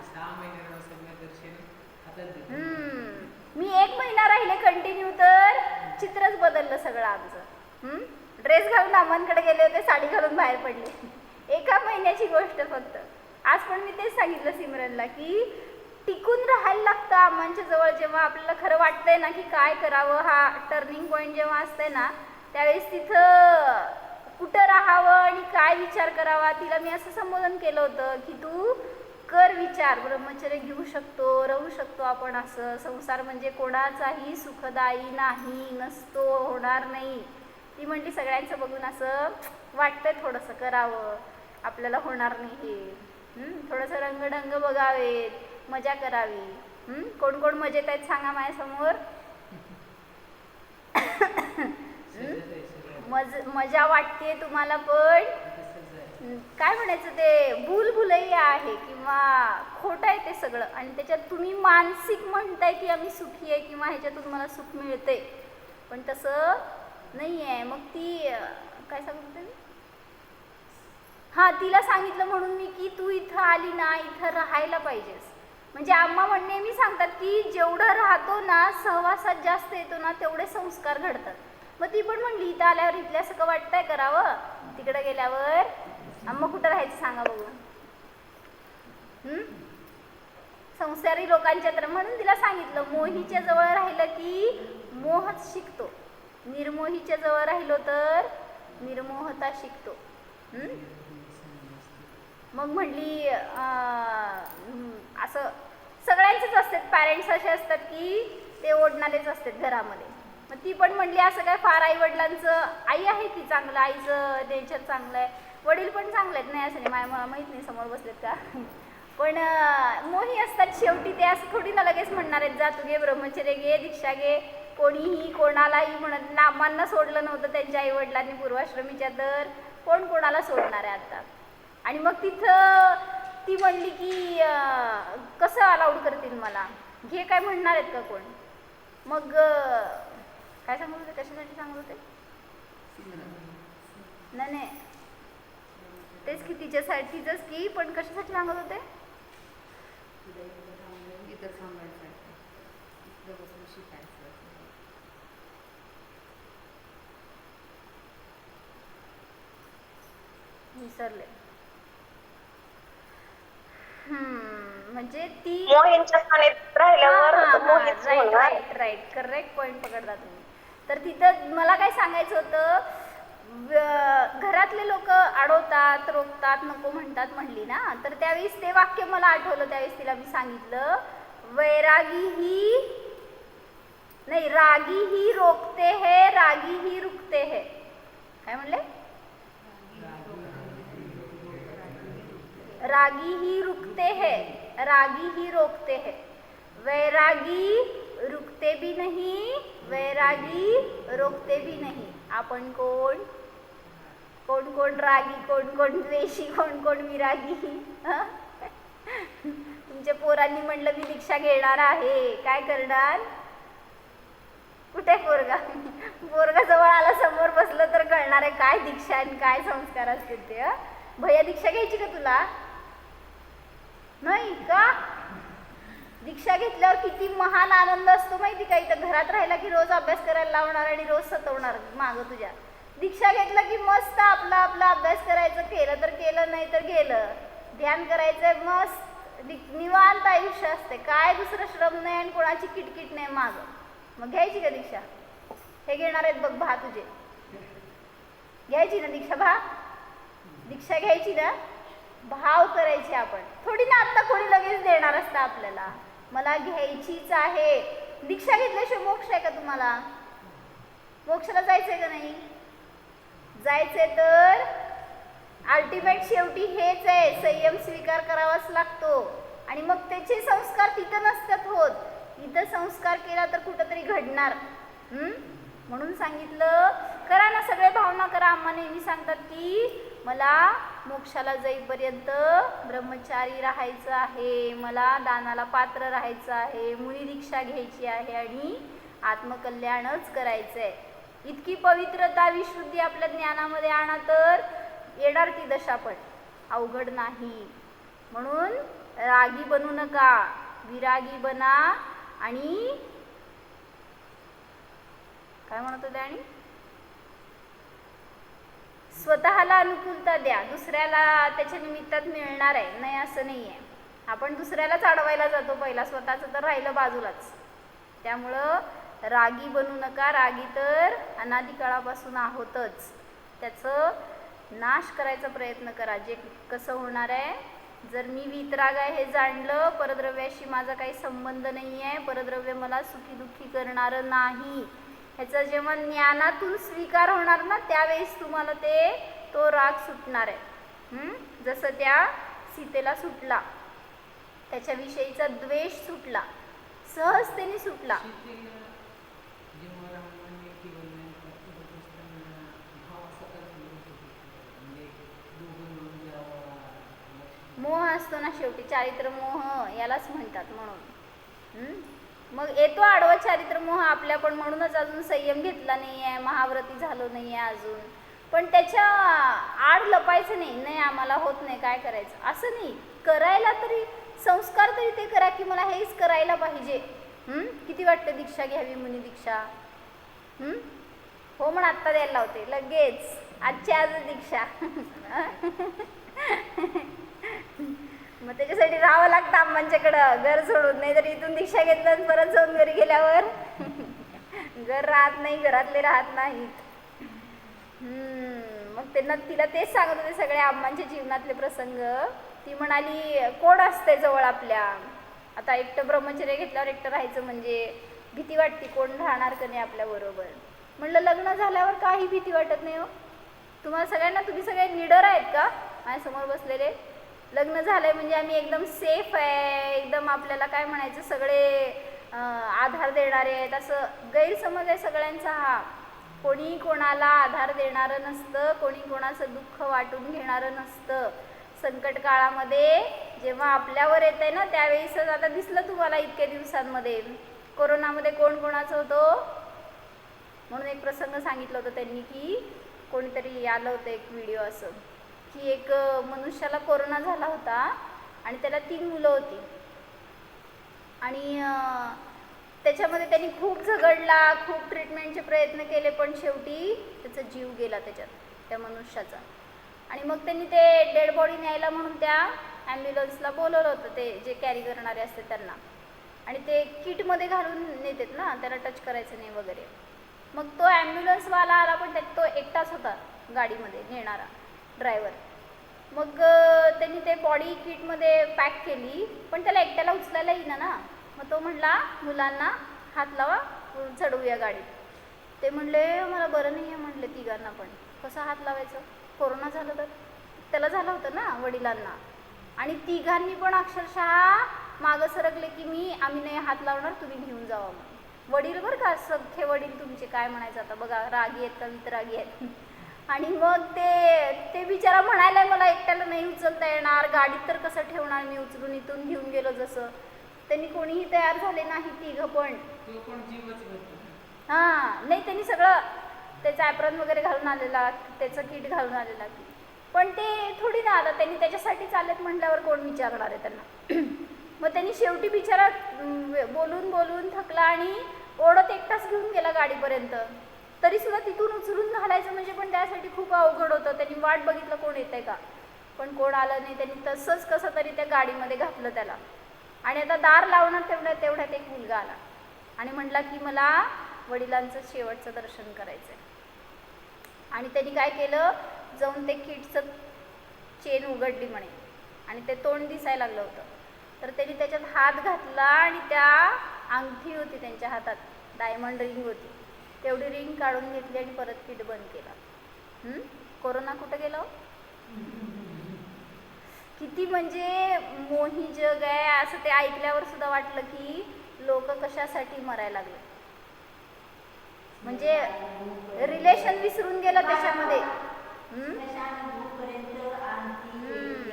मी 1 महिना राहिले कंटिन्यू, तर चित्रच बदललं सगळं आमचं. ड्रेस घालून अम्मांकडे गेले होते, साडी घालून बाहेर पडले. 1 महिन्याची गोष्ट फक्त. आज पण मी तेच सांगितलं सिमरनला की टिकून राहायला लागतं अम्मांच्या जवळ. जेव्हा आपल्याला खरं वाटतंय ना की काय करावं, हा टर्निंग पॉईंट जेव्हा असतंय ना, त्यावेळेस तिथं कुठं राहावं आणि काय विचार करावा. तिला मी असं संबोधन केलं होतं की तू कर विचार, ब्रह्मचर्य घेऊ शकतो, राहू शकतो आपण. असं संसार म्हणजे कोणाचाही सुखदायी नाही, नसतो, होणार नाही. ती म्हणली सगळ्यांचं बघून असं वाटतंय थोडंसं करावं, आपल्याला होणार नाही हे. थोडंसं रंगढंग बघावेत, मजा करावी. कोण कोण मजेत आहेत सांगा माझ्यासमोर. मजा वाटते तुम्हाला, पण काय म्हणायचं ते भूलभुलैया आहे किंवा खोटं आहे ते सगळं. आणि त्याच्यात तुम्ही मानसिक म्हणताय की आम्ही सुखी आहे किंवा ह्याच्यातून मला सुख मिळते, पण तसं नाही आहे. मग ती काय सांगत होते मी? हां, तिला सांगितलं म्हणून मी की तू इथं आली ना, इथं राहायला पाहिजेस. म्हणजे आम्हा म्हणणे मी सांगतात की जेवढं राहतो ना, सहवासात जास्त येतो ना, तेवढे संस्कार घडतात. मग ती पण म्हणली इथं आल्यावर इथल्या असं का वाटतंय करावं, तिकडं गेल्यावर आम्हा कुठं राहायचं सांगा बघू. संसारी लोकांच्या तर. म्हणून तिला सांगितलं मोहीच्या जवळ राहिलं की मोहच शिकतो, निर्मोहीच्या जवळ राहिलो तर निर्मोहता शिकतो. मग म्हणली असं सगळ्यांचेच असतात, पॅरेंट्स असे असतात की ते ओढणारेच असतात घरामध्ये. मग ती पण म्हणली असं काय फार आई वडिलांचं, आई आहे की चांगलं, आईचं नेचर चांगलं आहे, वडील पण चांगले आहेत, नाही असं नाही, मला माहीत नाही समोर बसलेत का. पण मोही असतात शेवटी, ते असं थोडी ना लगेच म्हणणार आहेत जा तू घे ब्रह्मचर्य घे, दीक्षा घे. कोणीही कोणालाही म्हणत, नामांना सोडलं नव्हतं त्यांच्या आईवडिलांनी पूर्वाश्रमीच्या, तर कोण कोणाला सोडणार आहे आता. आणि मग तिथं ती म्हणली की कसं अलाउड करतील मला, घे काय म्हणणार आहेत का कोण. मग काय सांगत होते, कशासाठी सांगत होते. नाही तेच की तिच्यासाठीच की, पण कशासाठी सांगत होते. विसरले. म्हणजे ती मोहींच्या स्थानिक राहिल्यावर मोहीच होणार. राईट करेक्ट पॉईंट पकडला तुम्ही. तर तिथं मला काय सांगायचं होतं, घरातले लोक अडवतात, रोखतात, नको म्हणतात म्हणली ना, तर त्यावेळेस ते वाक्य मला आठवलं. त्यावेळेस तिला मी सांगितलं, वैरागी ही नाही, रागी ही रोकते है, रागी ही रुकते है. काय म्हणले, रागी ही रुकते है, रागी ही रोकते है. वैरागी रुकते भी नहीं, वैरागी रोकते भी नहीं. आपण कोण कोण कोण रागी, कोण कोण द्वेषी, कोण कोण विरागी. तुमच्या पोरांनी म्हणलं मी दीक्षा घेणार आहे, काय करणार. कुठे पोरगा, पोरगा जवळ आला, समोर बसलं तर कळणार आहे काय दीक्षा आणि काय संस्कार असतील ते. भैया दीक्षा घ्यायची का तुला, नाही का. दीक्षा घेतल्यावर किती महान आनंद असतो माहिती का. इथं घरात राहिला की रोज अभ्यास करायला लावणार आणि रोज सतवणार मागं तुझ्या. दीक्षा घेतलं की मस्त आपला आपला अभ्यास करायचं, केलं तर केलं, नाही तर गेलं. ध्यान करायचंय, मस्त निवांत आयुष्य असते, काय दुसरं श्रम नाही आणि कोणाची किटकिट नाही मागं. मग घ्यायची का दीक्षा. हे घेणार आहेत बघ भा तुझे, घ्यायची ना दीक्षा भा, दीक्षा घ्यायची ना, भाव करायचे आपण. थोडी ना आत्ता कोणी लगेच देणार असतं आपल्याला. मला घ्यायचीच आहे. दीक्षा घेतल्याशिवाय मोक्ष आहे का तुम्हाला. मोक्षाला जायचंय का नाही, जायचंय तर अल्टिमेट शेवटी हेच आहे, संयम स्वीकार करावाच लागतो. आणि मग त्याचे संस्कार तिथं नसतात होत, इथं संस्कार केला तर कुठंतरी घडणार. म्हणून सांगितलं करा ना, सगळे भावना करा. आम्हा नेहमी सांगतात की मला मोक्षाला जाईपर्यंत ब्रह्मचारी राहायचं आहे, मला दानाला पात्र राहायचं आहे, मुनी दीक्षा घ्यायची आहे आणि आत्मकल्याणच करायचं आहे. इतकी पवित्रता विशुद्धी आपल्या ज्ञानामध्ये आणा तर येणार ती दशा, पण अवघड नाही. म्हणून रागी बनू नका, विरागी बना. आणि काय म्हणत होते, आणि स्वतःला अनुकूलता द्या, दुसऱ्याला त्याच्या निमित्तात मिळणार आहे नाही असं नाही आहे. आपण दुसऱ्यालाच अडवायला जातो पहिला, स्वतःचं तर राहिलं बाजूलाच. त्यामुळं रागी बनू नका. रागी तर अनादी काळापासून आहोतच, त्याचं नाश करायचा प्रयत्न करा. जे कसं होणार आहे, जर मी वीतराग आहे हे जाणलं, परद्रव्याशी माझा काही संबंध नाही आहे, परद्रव्य मला सुखी दुःखी करणारं नाही, ह्याचा जेव्हा ज्ञानातून स्वीकार होणार ना, त्यावेळेस तुम्हाला तो राग सुटणार आहे. जसं त्या सीतेला सुटला, त्याच्याविषयीचा द्वेष सुटला, सहजतेने सुटला. मोह असतो ना शेवटी, चारित्र मोह यालाच म्हणतात. म्हणून मग येतो आडवा चारित्र मोह आपल्या, पण म्हणूनच अजून संयम घेतला नाही आहे, महाव्रती झालो नाही आहे अजून. पण त्याच्या आड लपायचं नाही, नाही आम्हाला होत नाही काय करायचं असं नाही. करायला तरी संस्कार तरी ते करा की मला हेच करायला पाहिजे. किती वाटतं दीक्षा घ्यावी, मुनी दीक्षा. हो म्हण, आत्ता द्यायला लावते लगेच, आजच्या आज दीक्षा. मग त्याच्यासाठी राहावं लागतं अम्मांच्याकडं घर सोडून, नाही तर इथून दीक्षा घेतलं परत जाऊन घरी गेल्यावर घर राहत नाही, घरातले राहत नाहीत. मग त्यांना तिला तेच सांगत होते सगळे अम्मांच्या जीवनातले प्रसंग. ती म्हणाली कोण असते जवळ आपल्या. आता एकटं ब्रह्मचर्य घेतल्यावर एकटं राहायचं म्हणजे भीती वाटते, कोण राहणार का नाही आपल्या बरोबर. म्हणलं लग्न झाल्यावर काही भीती वाटत नाही हो तुम्हाला सगळ्यांना. तुम्ही सगळे निडर आहेत का माझ्यासमोर बसलेले. लग्न झालंय म्हणजे आम्ही एकदम सेफ आहे, एकदम आपल्याला काय म्हणायचं सगळे आधार देणारे आहेत, असं गैरसमज आहे सगळ्यांचा हा. कोणी कोणाला आधार देणारं नसतं, कोणी कोणाचं दुःख वाटून घेणारं नसतं. संकट काळामध्ये जेव्हा आपल्यावर येत आहे ना त्यावेळेस आता दिसलं तुम्हाला इतक्या दिवसांमध्ये कोरोनामध्ये कोण कोणाचं होतं. म्हणून एक प्रसंग सांगितलं होतं त्यांनी की कोणीतरी आलं होतं एक व्हिडिओ असं की एक मनुष्याला कोरोना झाला होता आणि त्याला 3 मुलं होती आणि त्याच्यामध्ये त्यांनी खूप झगडला, खूप ट्रीटमेंटचे प्रयत्न केले, पण शेवटी त्याचा जीव गेला त्याच्यात, त्या मनुष्याचा. आणि मग त्यांनी ते डेड बॉडी न्यायला म्हणून त्या ॲम्ब्युलन्सला बोलवलं होतं, ते जे कॅरी करणारे असते त्यांना. आणि ते किटमध्ये घालून नेतात ना, त्याला टच करायचं नाही वगैरे. मग तो ॲम्ब्युलन्सवाला आला पण त्यात तो एकटाच होता गाडीमध्ये नेणारा ड्रायव्हर. मग त्यांनी ते बॉडी किटमध्ये पॅक केली पण त्याला एकट्याला उचलायला येईना ना. मग तो म्हणला मुलांना हात लावा चढवूया गाडीत. ते म्हणले मला बरं नाही आहे म्हणले तिघांना पण. कसं हात लावायचं, कोरोना झालं तर. त्याला झालं होतं ना वडिलांना. आणि तिघांनी पण अक्षरशः मागं सरकले की आम्ही नाही हात लावणार, तुम्ही घेऊन जावा म्हणून. वडील बरं का, सख्खे वडील तुमचे, काय म्हणायचं आता बघा, रागी आहेत का वितरागी आहेत. आणि मग ते बिचारा म्हणायला मला एकट्याला नाही उचलता येणार, गाडीत तर कसं ठेवणार मी उचलून, इथून घेऊन गेलो जसं. त्यांनी कोणीही तयार झाले नाही तिघं पण. हां नाही, त्यांनी सगळं त्याचं ॲप्रॉन वगैरे घालून आलेला, त्याचं किट घालून आलेला की. पण ते थोडी ना आलं, त्यांनी त्याच्यासाठी चालत म्हटल्यावर कोण विचारणार आहे त्यांना. मग त्यांनी शेवटी बिचारा बोलून बोलून थकला आणि ओढत एकटाच घेऊन गेला गाडीपर्यंत. तरीसुद्धा तिथून उचलून घालायचं म्हणजे पण त्यासाठी खूप अवघड होतं. त्यांनी वाट बघितलं कोण येतं आहे का, पण कोण आलं नाही. त्यांनी तसंच कसं तरी त्या गाडीमध्ये घातलं त्याला. आणि आता दार लावणार तेवढ्यात एक मुलगा आला आणि म्हटला की मला वडिलांचं शेवटचं दर्शन करायचं आहे. आणि त्यांनी काय केलं, जाऊन ते किटचं चेन उघडली म्हणे आणि ते तोंड दिसायला लागलं होतं. तर त्यांनी त्याच्यात हात घातला आणि त्या अंगठी होती त्यांच्या हातात, डायमंड रिंग होती, तेवढी रिंग काढून घेतली आणि परत किट बंद केला. कोरोना कुठं गेला हो? किती म्हणजे मोही जग आहे असं ते ऐकल्यावर सुद्धा वाटलं की लोक कशासाठी मरायला लागले. म्हणजे रिलेशन विसरून गेलं त्याच्यामध्ये.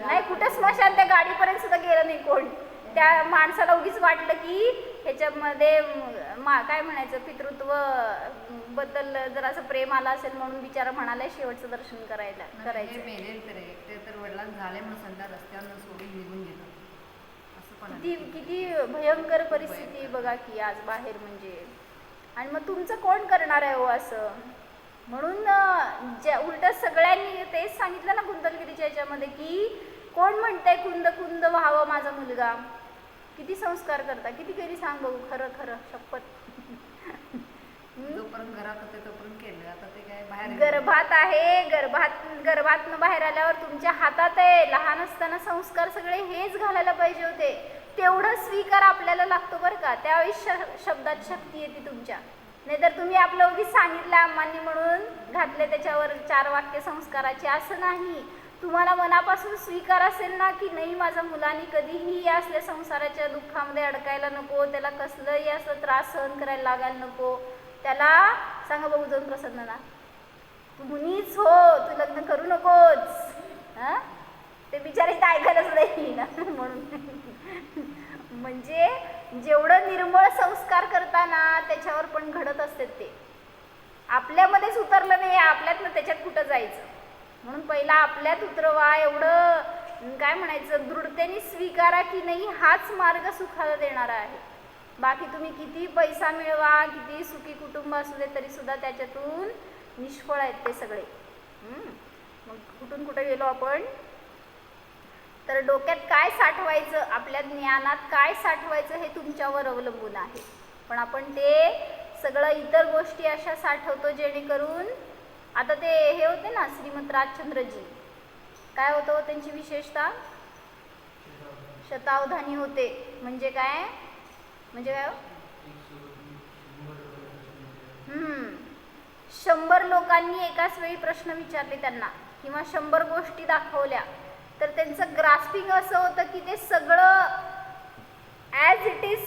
नाही कुठं स्मशान, त्या गाडीपर्यंत सुद्धा गेलं नाही कोण. त्या माणसाला उगीच वाटलं की ह्याच्यामध्ये काय म्हणायचं, पितृत्व बद्दल जर असं प्रेम आलं असेल म्हणून बिचारा म्हणाला शेवटचं दर्शन करायचं. तर वडिलांना झाले म्हणून संध्या रस्त्यावर सोडून निघून गेलं. असं पण किती भयंकर परिस्थिती बघा की आज बाहेर म्हणजे. आणि मग तुमचं कोण करणार आहे हो असं. म्हणून उलट सगळ्यांनी तेच सांगितलं ना कुंदलगिरीच्या याच्यामध्ये की कोण म्हणतंय कुंद कुंद व्हावं माझा मुलगा. किती संस्कार करता, किती केली सांग बघू. खरं खरं शपथ. जोपर्यंत घरात होते तोपर्यंत केलं, आता ते काय बाहेर गर्भात आहे, गर्भातनं बाहेर आल्यावर तुमच्या हातात आहे. लहान असताना संस्कार सगळे हेच घालायला पाहिजे होते. तेवढा स्वीकार आपल्याला लागतो बरं का, त्यावेळेस शब्दात शक्ती येते तुमच्या. नाहीतर तुम्ही आपलं उगीच सांगितलं अम्मांनी म्हणून घातले त्याच्यावर 4 वाक्य संस्काराचे, असं नाही. तुम्हाला मनापासून स्वीकार असेल ना की नाही माझ्या मुलांनी कधीही असल्या संसाराच्या दुःखामध्ये अडकायला नको, त्याला कसलंही असं त्रास सहन करायला लागायला नको. त्याला सांगा बघू जाऊन प्रसन्न ना, तू मुनीच हो, तू लग्न करू नकोच. हां ते बिचारे ऐकायलाच नाही ना म्हणून. म्हणजे जेवढं निर्मळ संस्कार करताना त्याच्यावर पण घडत असते ते. आपल्यामध्येच उतरलं नाही, आपल्यातनं त्याच्यात कुठं जायचं. म्हणून पहिला आपल्यात उतरवा, एवढं काय म्हणायचं दृढतेने स्वीकारा की नाही हाच मार्ग सुखाला देणारा आहे. बाकी तुम्ही किती पैसा मिळवा, किती सुखी कुटुंब असू दे तरी सुद्धा त्याच्यातून निष्फळ आहेत ते सगळे. मग कुठून कुठे गेलो आपण. तर डोक्यात काय साठवायचं, आपल्या ज्ञानात काय साठवायचं हे तुमच्यावर अवलंबून आहे. पण आपण ते सगळं इतर गोष्टी अशा साठवतो जेणेकरून, आता ते हे होते ना श्रीमंत राजचंद्रजी, काय होतं त्यांची विशेषता, शतावधानी होते. म्हणजे काय, म्हणजे काय 100 लोकांनी एकाच वेळी प्रश्न विचारले त्यांना किंवा 100 गोष्टी दाखवल्या तर त्यांचं ग्रास्पिंग असं होतं की ते सगळं ॲज इट इज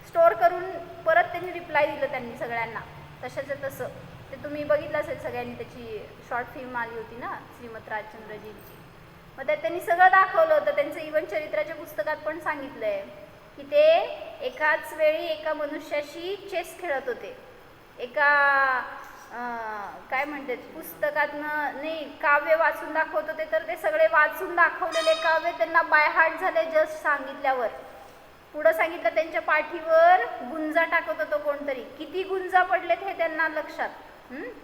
स्टोअर करून परत त्यांनी रिप्लाय दिलं त्यांनी सगळ्यांना तशाचं तसं. ते तुम्ही बघितलं असेल सगळ्यांनी, त्याची शॉर्ट फिल्म आली होती ना श्रीमंत राजचंद्रजींची. मग त्यात त्यांनी सगळं दाखवलं होतं. त्यांचं इव्हन चरित्राच्या पुस्तकात पण सांगितलं आहे की ते एकाच वेळी एका मनुष्याशी चेस खेळत होते. एका काय म्हणतात पुस्तकातनं नाही काव्य वाचून दाखवत होते, तर ते सगळे वाचून दाखवलेले काव्य त्यांना बाय हार्ट झाले जस्ट सांगितल्यावर. पुढं सांगितलं त्यांच्या पाठीवर गुंजा टाकत होतो कोणतरी, किती गुंजा पडलेत हे त्यांना लक्षात,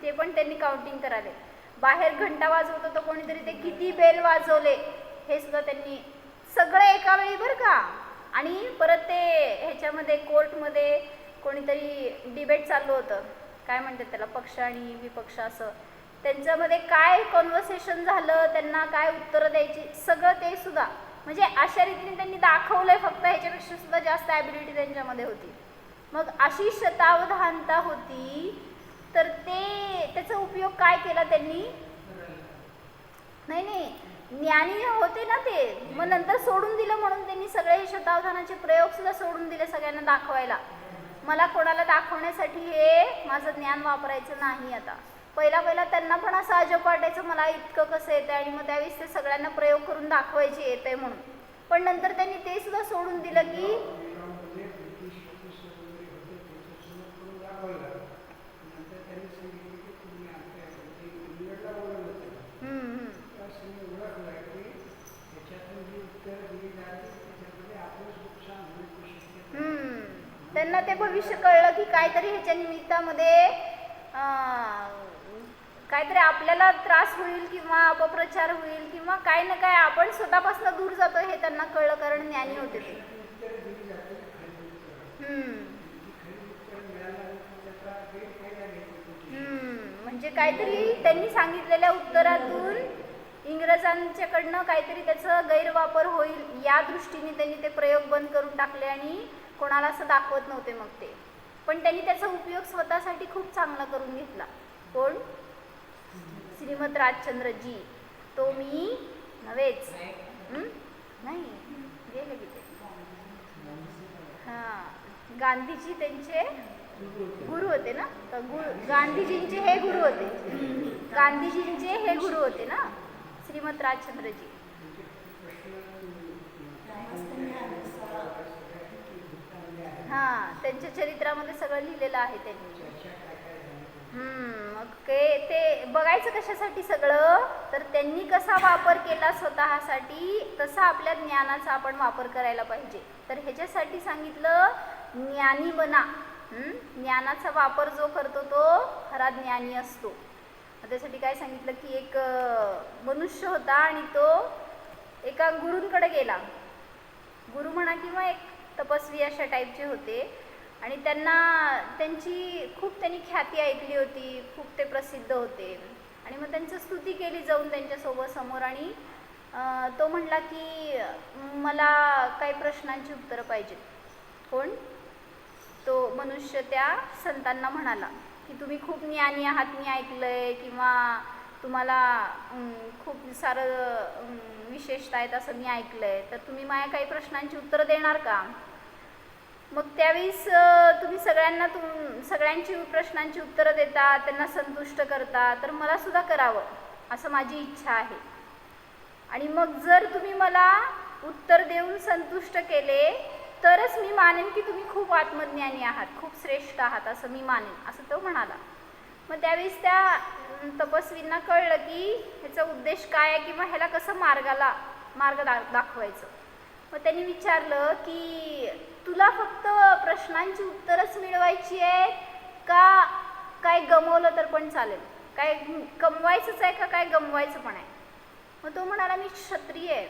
ते पण त्यांनी काउंटिंग कराले. बाहेर घंटा वाजवत होतो कोणीतरी, ते किती बेल वाजवले हे सुद्धा त्यांनी सगळं एका वेळी बरं का. आणि परत ते ह्याच्यामध्ये कोर्टमध्ये कोणीतरी डिबेट चालू होतं, काय म्हणतात त्याला, पक्ष आणि विपक्ष असं. त्यांच्यामध्ये काय कॉन्व्हर्सेशन झालं, त्यांना काय उत्तरं द्यायची, सगळं ते सुद्धा म्हणजे अशा रीतीने त्यांनी दाखवलंय. फक्त ह्याच्यापेक्षा सुद्धा जास्त ॲबिलिटी त्यांच्यामध्ये होती. मग अशी शतावधानता होती, तर त्याचा उपयोग काय केला त्यांनी, नाही ज्ञानी होते ना ते, मग नंतर सोडून दिलं म्हणून त्यांनी सगळे शतावधानाचे प्रयोग सुद्धा सोडून दिले सगळ्यांना दाखवायला. मला कोणाला दाखवण्यासाठी हे माझं ज्ञान वापरायचं नाही आता. पहिला त्यांना पण असं अजब वाटायचं मला इतकं कसं येतं, आणि मग त्यावेळेस ते सगळ्यांना प्रयोग करून दाखवायचे येतंय म्हणून. पण नंतर त्यांनी ते सुद्धा सोडून दिलं की त्यांना ते भविष्य कळलं की काहीतरी ह्याच्या निमित्तामध्ये काहीतरी आपल्याला त्रास होईल किंवा अपप्रचार होईल किंवा काय ना काय आपण स्वतःपासून दूर जातो हे त्यांना कळलं, कारण ज्ञानी होते ते. म्हणजे काहीतरी त्यांनी सांगितलेल्या उत्तरातून इंग्रजांच्याकडनं काहीतरी त्याचा गैरवापर होईल या दृष्टीने त्यांनी ते प्रयोग बंद करून टाकले आणि कोणाला असं दाखवत नव्हते मग ते. पण त्यांनी त्याचा उपयोग स्वतःसाठी खूप चांगला करून घेतला. कोण, श्रीमंत राजचंद्रजी. तो मी नव्हेच, नाही गेले की ते. हां, गांधीजी त्यांचे गुरु होते ना, तर गांधीजींचे हे गुरु होते, गांधीजींचे हे गुरु होते ना श्रीमंत राजचंद्रजी. हां, त्यांच्या चरित्रामध्ये सगळं लिहिलेलं आहे त्यांनी. मग ते बघायचं कशासाठी सगळं, तर त्यांनी कसा वापर केला स्वतःसाठी, तसा आपल्या ज्ञानाचा आपण वापर करायला पाहिजे. तर ह्याच्यासाठी सांगितलं ज्ञानी बना. ज्ञानाचा वापर जो करतो तो खरा ज्ञानी असतो. त्यासाठी काय सांगितलं की एक मनुष्य होता आणि तो एका गुरूंकडे गेला. गुरु म्हणा किंवा एक तपस्वी अशा टाईपचे होते, आणि त्यांची खूप त्यांनी ख्याती ऐकली होती, खूप ते प्रसिद्ध होते. आणि मग त्यांचं स्तुती केली जाऊन त्यांच्यासोबत समोर, आणि तो म्हणला की मला काही प्रश्नांची उत्तरं पाहिजेत. कोण, तो मनुष्य त्या संतांना म्हणाला की तुम्ही खूप ज्ञानी आहात, मी ऐकलंय, किंवा तुम्हाला खूप सारं विशेषता आहेत असं मी ऐकलंय, तर तुम्ही माझ्या काही प्रश्नांची उत्तरं देणार का. मग त्यावेळेस तुम्ही सगळ्यांची प्रश्नांची उत्तरं देता, त्यांना संतुष्ट करता, तर मला सुद्धा करावं असं माझी इच्छा आहे. आणि मग जर तुम्ही मला उत्तर देऊन संतुष्ट केले तरच मी मानेन की तुम्ही खूप आत्मज्ञानी आहात, खूप श्रेष्ठ आहात, असं मी मानेन, असं तो म्हणाला. मग त्यावेळेस त्या तपस्वींना कळलं की ह्याचा उद्देश काय आहे किंवा ह्याला कसं मार्ग दाखवायचं. मग त्यांनी विचारलं की तुला फक्त प्रश्नांची उत्तरच मिळवायची आहे का काय गमवलं तर पण चालेल, काय कमवायचंच आहे का काय गमवायचं पण आहे. मग तो म्हणाला मी क्षत्रिय आहे,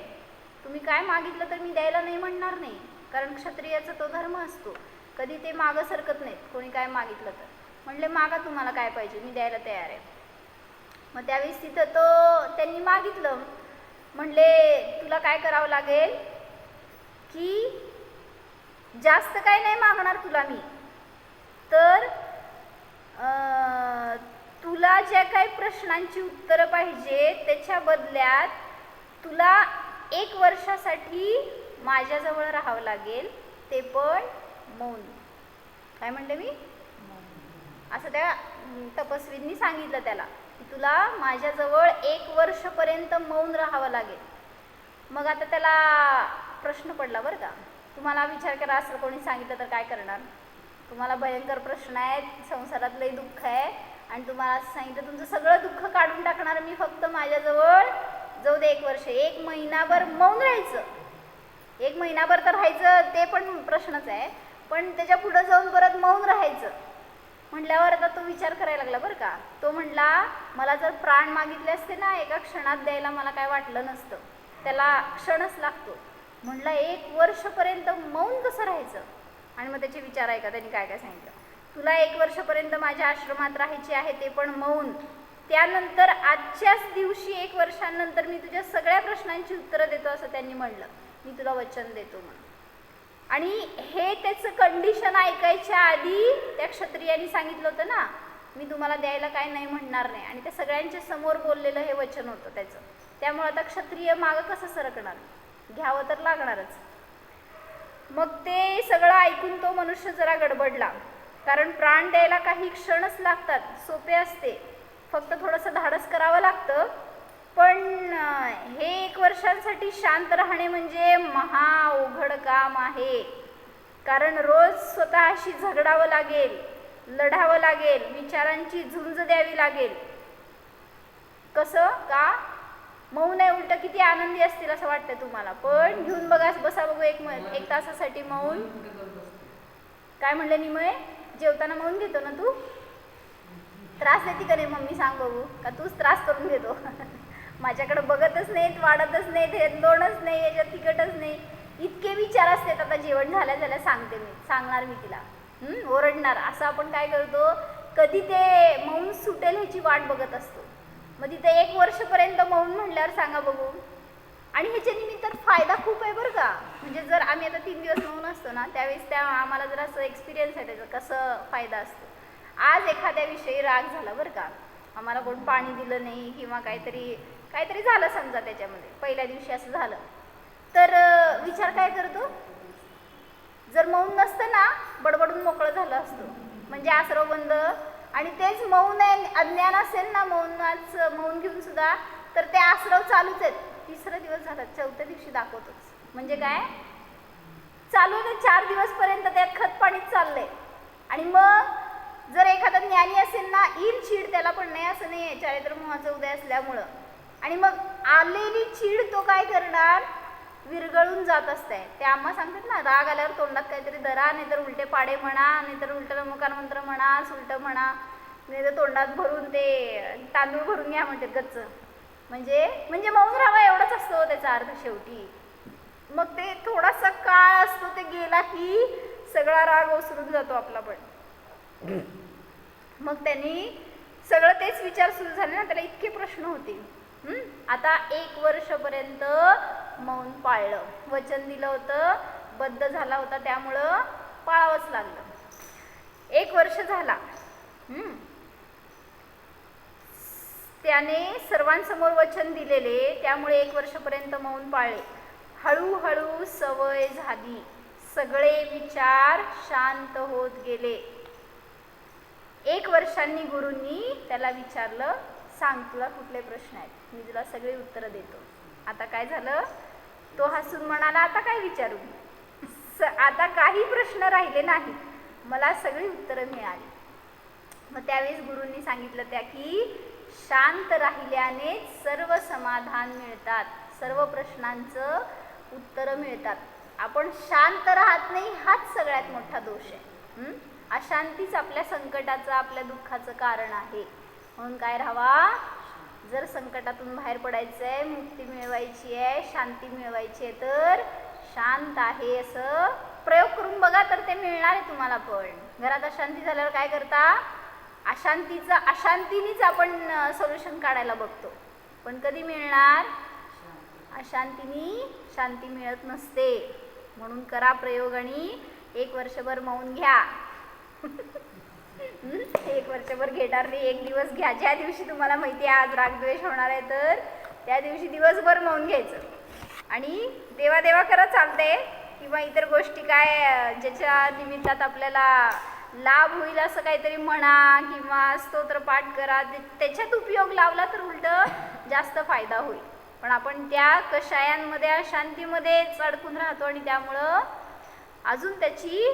तुम्ही काय मागितलं तर मी द्यायला नाही म्हणणार नाही, कारण क्षत्रियाचा तो धर्म असतो, कधी ते मागं सरकत नाहीत कोणी काय मागितलं तर. म्हणले मागा तुम्हाला काय पाहिजे, मी द्यायला तयार आहे. मग त्यावेळेस तिथं त्यांनी मागितलं, म्हणले तुला काय करावं लागेल की जास्त काय नाही मागणार तुला मी, तर तुला ज्या काही प्रश्नांची उत्तरं पाहिजे त्याच्या बदल्यात तुला 1 वर्षासाठी माझ्याजवळ राहावं लागेल, ते पण मौन. काय म्हणले मी? असं त्या तपस्वींनी सांगितलं त्याला की तुला माझ्याजवळ 1 वर्षपर्यंत मौन राहावं लागेल. मग आता त्याला प्रश्न पडला बरं का. तुम्हाला विचार करा, असं कोणी सांगितलं तर काय करणार? तुम्हाला भयंकर प्रश्न आहेत, संसारात लई दुःख आहे आणि तुम्हाला असं सांगितलं तुमचं सगळं दुःख काढून टाकणार मी, फक्त माझ्याजवळ जाऊ दे 1 वर्ष. 1 महिनाभर मौन राहायचं. 1 महिनाभर तर राहायचं ते पण प्रश्नच आहे, पण त्याच्या पुढं जाऊन परत मौन राहायचं म्हटल्यावर आता तो विचार करायला लागला बरं का. तो म्हणला मला जर प्राण मागितले असते ना, एका क्षणात द्यायला मला काय वाटलं नसतं, त्याला क्षणच लागतो. म्हटलं 1 वर्षपर्यंत मौन कसं राहायचं? आणि मग त्याचे विचार आहे का, त्यांनी काय काय सांगितलं, तुला 1 वर्षपर्यंत माझ्या आश्रमात राहायचे आहे, ते पण मौन. त्यानंतर आजच्याच दिवशी 1 वर्षांनंतर मी तुझ्या सगळ्या प्रश्नांची उत्तरं देतो असं त्यांनी म्हणलं. मी तुला वचन देतो म्हणून. आणि हे त्याचं कंडिशन ऐकायच्या आधी त्या क्षत्रियांनी सांगितलं होतं ना, मी तुम्हाला द्यायला काय नाही म्हणणार नाही, आणि त्या सगळ्यांच्या समोर बोललेलं हे वचन होतं त्याचं. त्यामुळे आता क्षत्रिय मागं कसं सरकणार? घ्यावं तर लागणारच. मग ते सगळं ऐकून तो मनुष्य जरा गडबडला, कारण प्राण द्यायला काही क्षणच लागतात, सोपे असते, फक्त थोडंसं धाडस करावं लागतं. पण हे 1 वर्षांसाठी शांत राहणे म्हणजे महा अवघड काम आहे, कारण रोज स्वतःशी झगडावं लागेल, लढावं लागेल, विचारांची झुंज द्यावी लागेल. कसं का? मौन आहे, उलट किती आनंदी असतील असं वाटतं तुम्हाला. पण घेऊन बघा, बसा बघू 1 तासासाठी मौन. काय म्हणले निमय? जेवताना मौन घेतो ना तू? त्रास देते का नाही मम्मी, सांग बघू, का तूच त्रास करून घेतो? माझ्याकडे बघतच नाहीत, वाढतच नाहीत, हे दोनच नाही, याच्यात तिकटच नाही, इतके विचार असतात. आता जेवण झाल्या सांगते मी, सांगणार मी तिला, ओरडणार. असं आपण काय करतो, कधी ते मौन सुटेल ह्याची वाट बघत असतो. मग तिथे 1 वर्षपर्यंत मौन म्हणल्यावर सांगा बघू. आणि ह्याच्या निमित्तानं फायदा खूप आहे बरं का. म्हणजे जर आम्ही आता 3 दिवस मौन असतो ना, त्यावेळेस त्या आम्हाला जर असं एक्सपिरियन्स आहे त्याचा, कसं फायदा असतो. आज एखाद्याविषयी राग झाला बरं का, आम्हाला कोण पाणी दिलं नाही किंवा काहीतरी झालं समजा, त्याच्यामध्ये पहिल्या दिवशी असं झालं, तर विचार काय करतो, जर मौन नसतं ना, बडबडून मोकळं झालं असतं, म्हणजे आसरव बंद. आणि तेच मौन आहे, अज्ञान असेल ना, मौन घेऊन सुद्धा, तर ते आसरव चालूच आहेत. 3रा दिवस झाला, 4थ्या दिवशी दाखवतोच. म्हणजे काय चालू आहे, 4 दिवसपर्यंत त्यात खत पाणीच चाललंय. आणि मग जर एखादा ज्ञानी असेल ना, येईल चीड, त्याला पण नाही असं नाही आहे, चारित्र मोहाचं उदय असल्यामुळं. आणि मग आलेली चीड तो काय करणार, विरघळून जात असते. ते आम्हा सांगतात ना, राग आल्यावर तोंडात काहीतरी धरा, नाहीतर उलटे पाडे म्हणा, नाहीतर उलट नमोकार मंत्र म्हणा, सुलट म्हणा, नाहीतर तोंडात भरून ते तांदूळ भरून घ्या म्हणतात गच्च. म्हणजे मौन राहावा एवढंच असतो त्याचा अर्थ शेवटी. मग ते थोडासा काळ असतो, ते गेला की सगळा राग ओसरून जातो आपला. पण मग त्यांनी सगळं तेच विचार सुरू झाले ना, त्याला इतके प्रश्न होते. आता 1 वर्षपर्यंत मौन पाळलं, वचन दिलं होतं, बद्ध झाला होता, त्यामुळं पाळावंच लागलं. 1 वर्ष झाला, त्याने सर्वांसमोर वचन दिलेले, त्यामुळे 1 वर्षपर्यंत मौन पाळले. हळूहळू सवय झाली, सगळे विचार शांत होत गेले. 1 वर्षांनी गुरूंनी त्याला विचारलं, सांग तुला कुठले प्रश्न आहेत, मी तुला सगळे उत्तरं देतो. आता काय झालं, तो हसून म्हणाला, आता काय विचारू, आता काही प्रश्न राहिले नाहीत, मला सगळी उत्तरं मिळाली. मग त्यावेळेस गुरूंनी सांगितलं त्या की शांत राहिल्याने सर्व समाधान मिळतात, सर्व प्रश्नांचं उत्तरं मिळतात. आपण शांत राहत नाही, हाच सगळ्यात मोठा दोष आहे. अशांतीच आपल्या संकटाचं, आपल्या दुःखाचं कारण आहे. म्हणून काय राहावा, जर संकटातून बाहेर पडायचं आहे, मुक्ती मिळवायची आहे, शांती मिळवायची आहे, तर शांत आहे असं प्रयोग करून बघा, तर ते मिळणार आहे तुम्हाला. पण घरात अशांती झाल्यावर काय करता, अशांतीनीच आपण सोल्युशन काढायला बघतो, पण कधी मिळणार, अशांतीनी शांती मिळत नसते. म्हणून करा प्रयोग आणि 1 वर्षभर मौन घ्या. 1 वर्षभर घेणार नाही, 1 दिवस घ्या. ज्या दिवशी तुम्हाला माहिती आहे आज रागद्वेष होणार आहे, तर त्या दिवशी दिवसभर मौन घ्यायचं आणि देवा करत चालते किंवा इतर गोष्टी काय ज्याच्या निमित्तात आपल्याला लाभ होईल असं काहीतरी म्हणा किंवा स्तोत्रपाठ करा, त्याच्यात उपयोग लावला तर उलट जास्त फायदा होईल. पण आपण त्या कषायांमध्ये अशांतीमध्येच अडकून राहतो आणि त्यामुळं अजून त्याची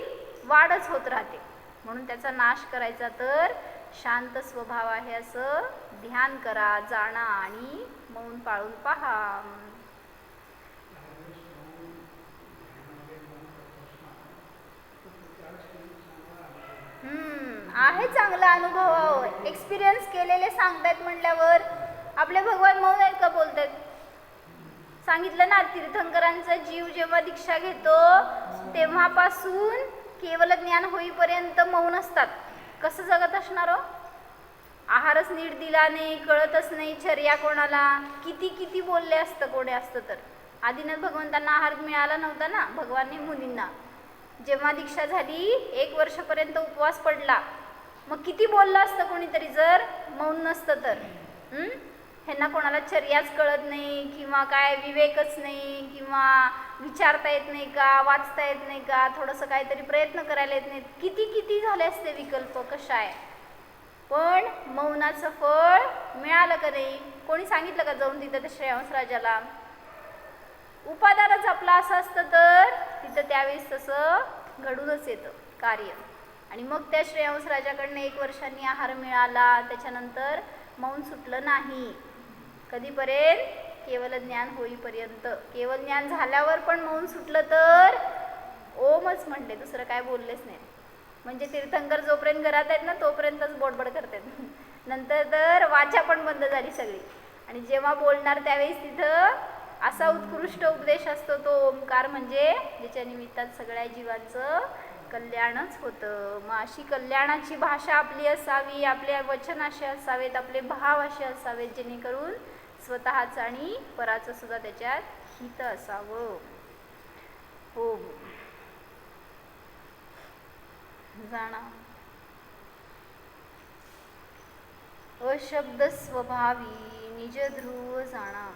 वाढच होत राहते. म्हणून त्याचा नाश करायचा तर शांत स्वभाव आहे असं ध्यान करा, जाणा आणि मौन पाळून पहा. आहे चांगला अनुभव, एक्सपिरियन्स केलेले सांगतायत म्हटल्यावर आपले भगवान मौन आहेत का बोलतात? सांगितलं ना, तीर्थंकरांचा जीव जेव्हा दीक्षा घेतो तेव्हापासून केवल ज्ञान होईपर्यंत मौन असतात. कसं जगत असणार हो? आहारच नीट दिला नाही, कळतच नाही चर्या कोणाला, किती बोलले असतं कोणी असतं तर. आदिनाथ भगवंतांना आहार मिळाला नव्हता ना, भगवानने मुनींना. जेव्हा दीक्षा झाली 1 वर्षापर्यंत उपवास पडला, मग किती बोललं असतं कोणीतरी जर मौन नसतं तर. ह्यांना कोणाला चर्याच कळत नाही किंवा काय विवेकच नाही किंवा विचारता येत नाही का, वाचता येत नाही का, थोडंसं काहीतरी प्रयत्न करायला येत नाहीत, किती झाले असते विकल्प कशाय. पण मौनाचं फळ मिळालं का नाही? कोणी सांगितलं का जाऊन तिथं त्या श्रेयांस राजाला? उपादानच आपलं असं असतं तर तिथं त्यावेळेस तसं घडूनच येतं कार्य. आणि मग त्या श्रेयांस राजाकडनं 1 वर्षांनी आहार मिळाला, त्याच्यानंतर मौन सुटलं नाही. कधीपर्यंत? केवल ज्ञान होईपर्यंत. केवल ज्ञान झाल्यावर पण मौन सुटलं तर ओमच म्हणले, दुसरं काय बोललेच नाही. म्हणजे तीर्थंकर जोपर्यंत घरात आहेत ना तोपर्यंतच बोडबड करतात, नंतर तर वाचा पण बंद झाली सगळी. आणि जेव्हा बोलणार त्यावेळेस तिथं असा उत्कृष्ट उपदेश असतो तो ओंकार, म्हणजे ज्याच्या निमित्तात सगळ्या जीवांचं कल्याणच होतं. मग अशी कल्याणाची भाषा आपली असावी, आपले वचन असे असावेत, आपले भाव असे असावेत जेणेकरून स्वतःचं आणि पराचं सुद्धा त्याच्यात हित असावं. हो जाणा अशब्द स्वभावी निज ध्रुव जाणा.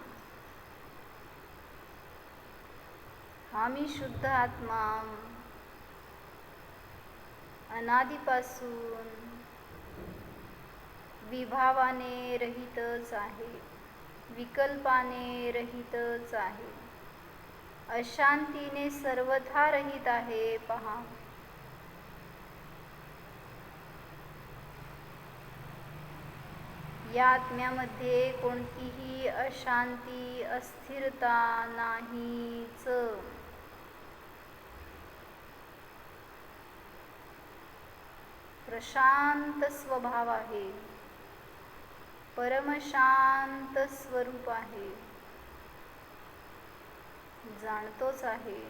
हा मी शुद्ध आत्मा अनादीपासून विभावाने रहितच आहे, विकल्पाने रहितच आहे, अशांतीने सर्वथा रहित आहे पहा. या आत्म्यामध्ये कोणतीही अशांती, अस्थिरता नाहीच. प्रशांत स्वभाव आहे, परमशांत स्वरूप आहे, जाणतोच आहे.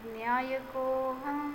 ज्ञायकोऽहम्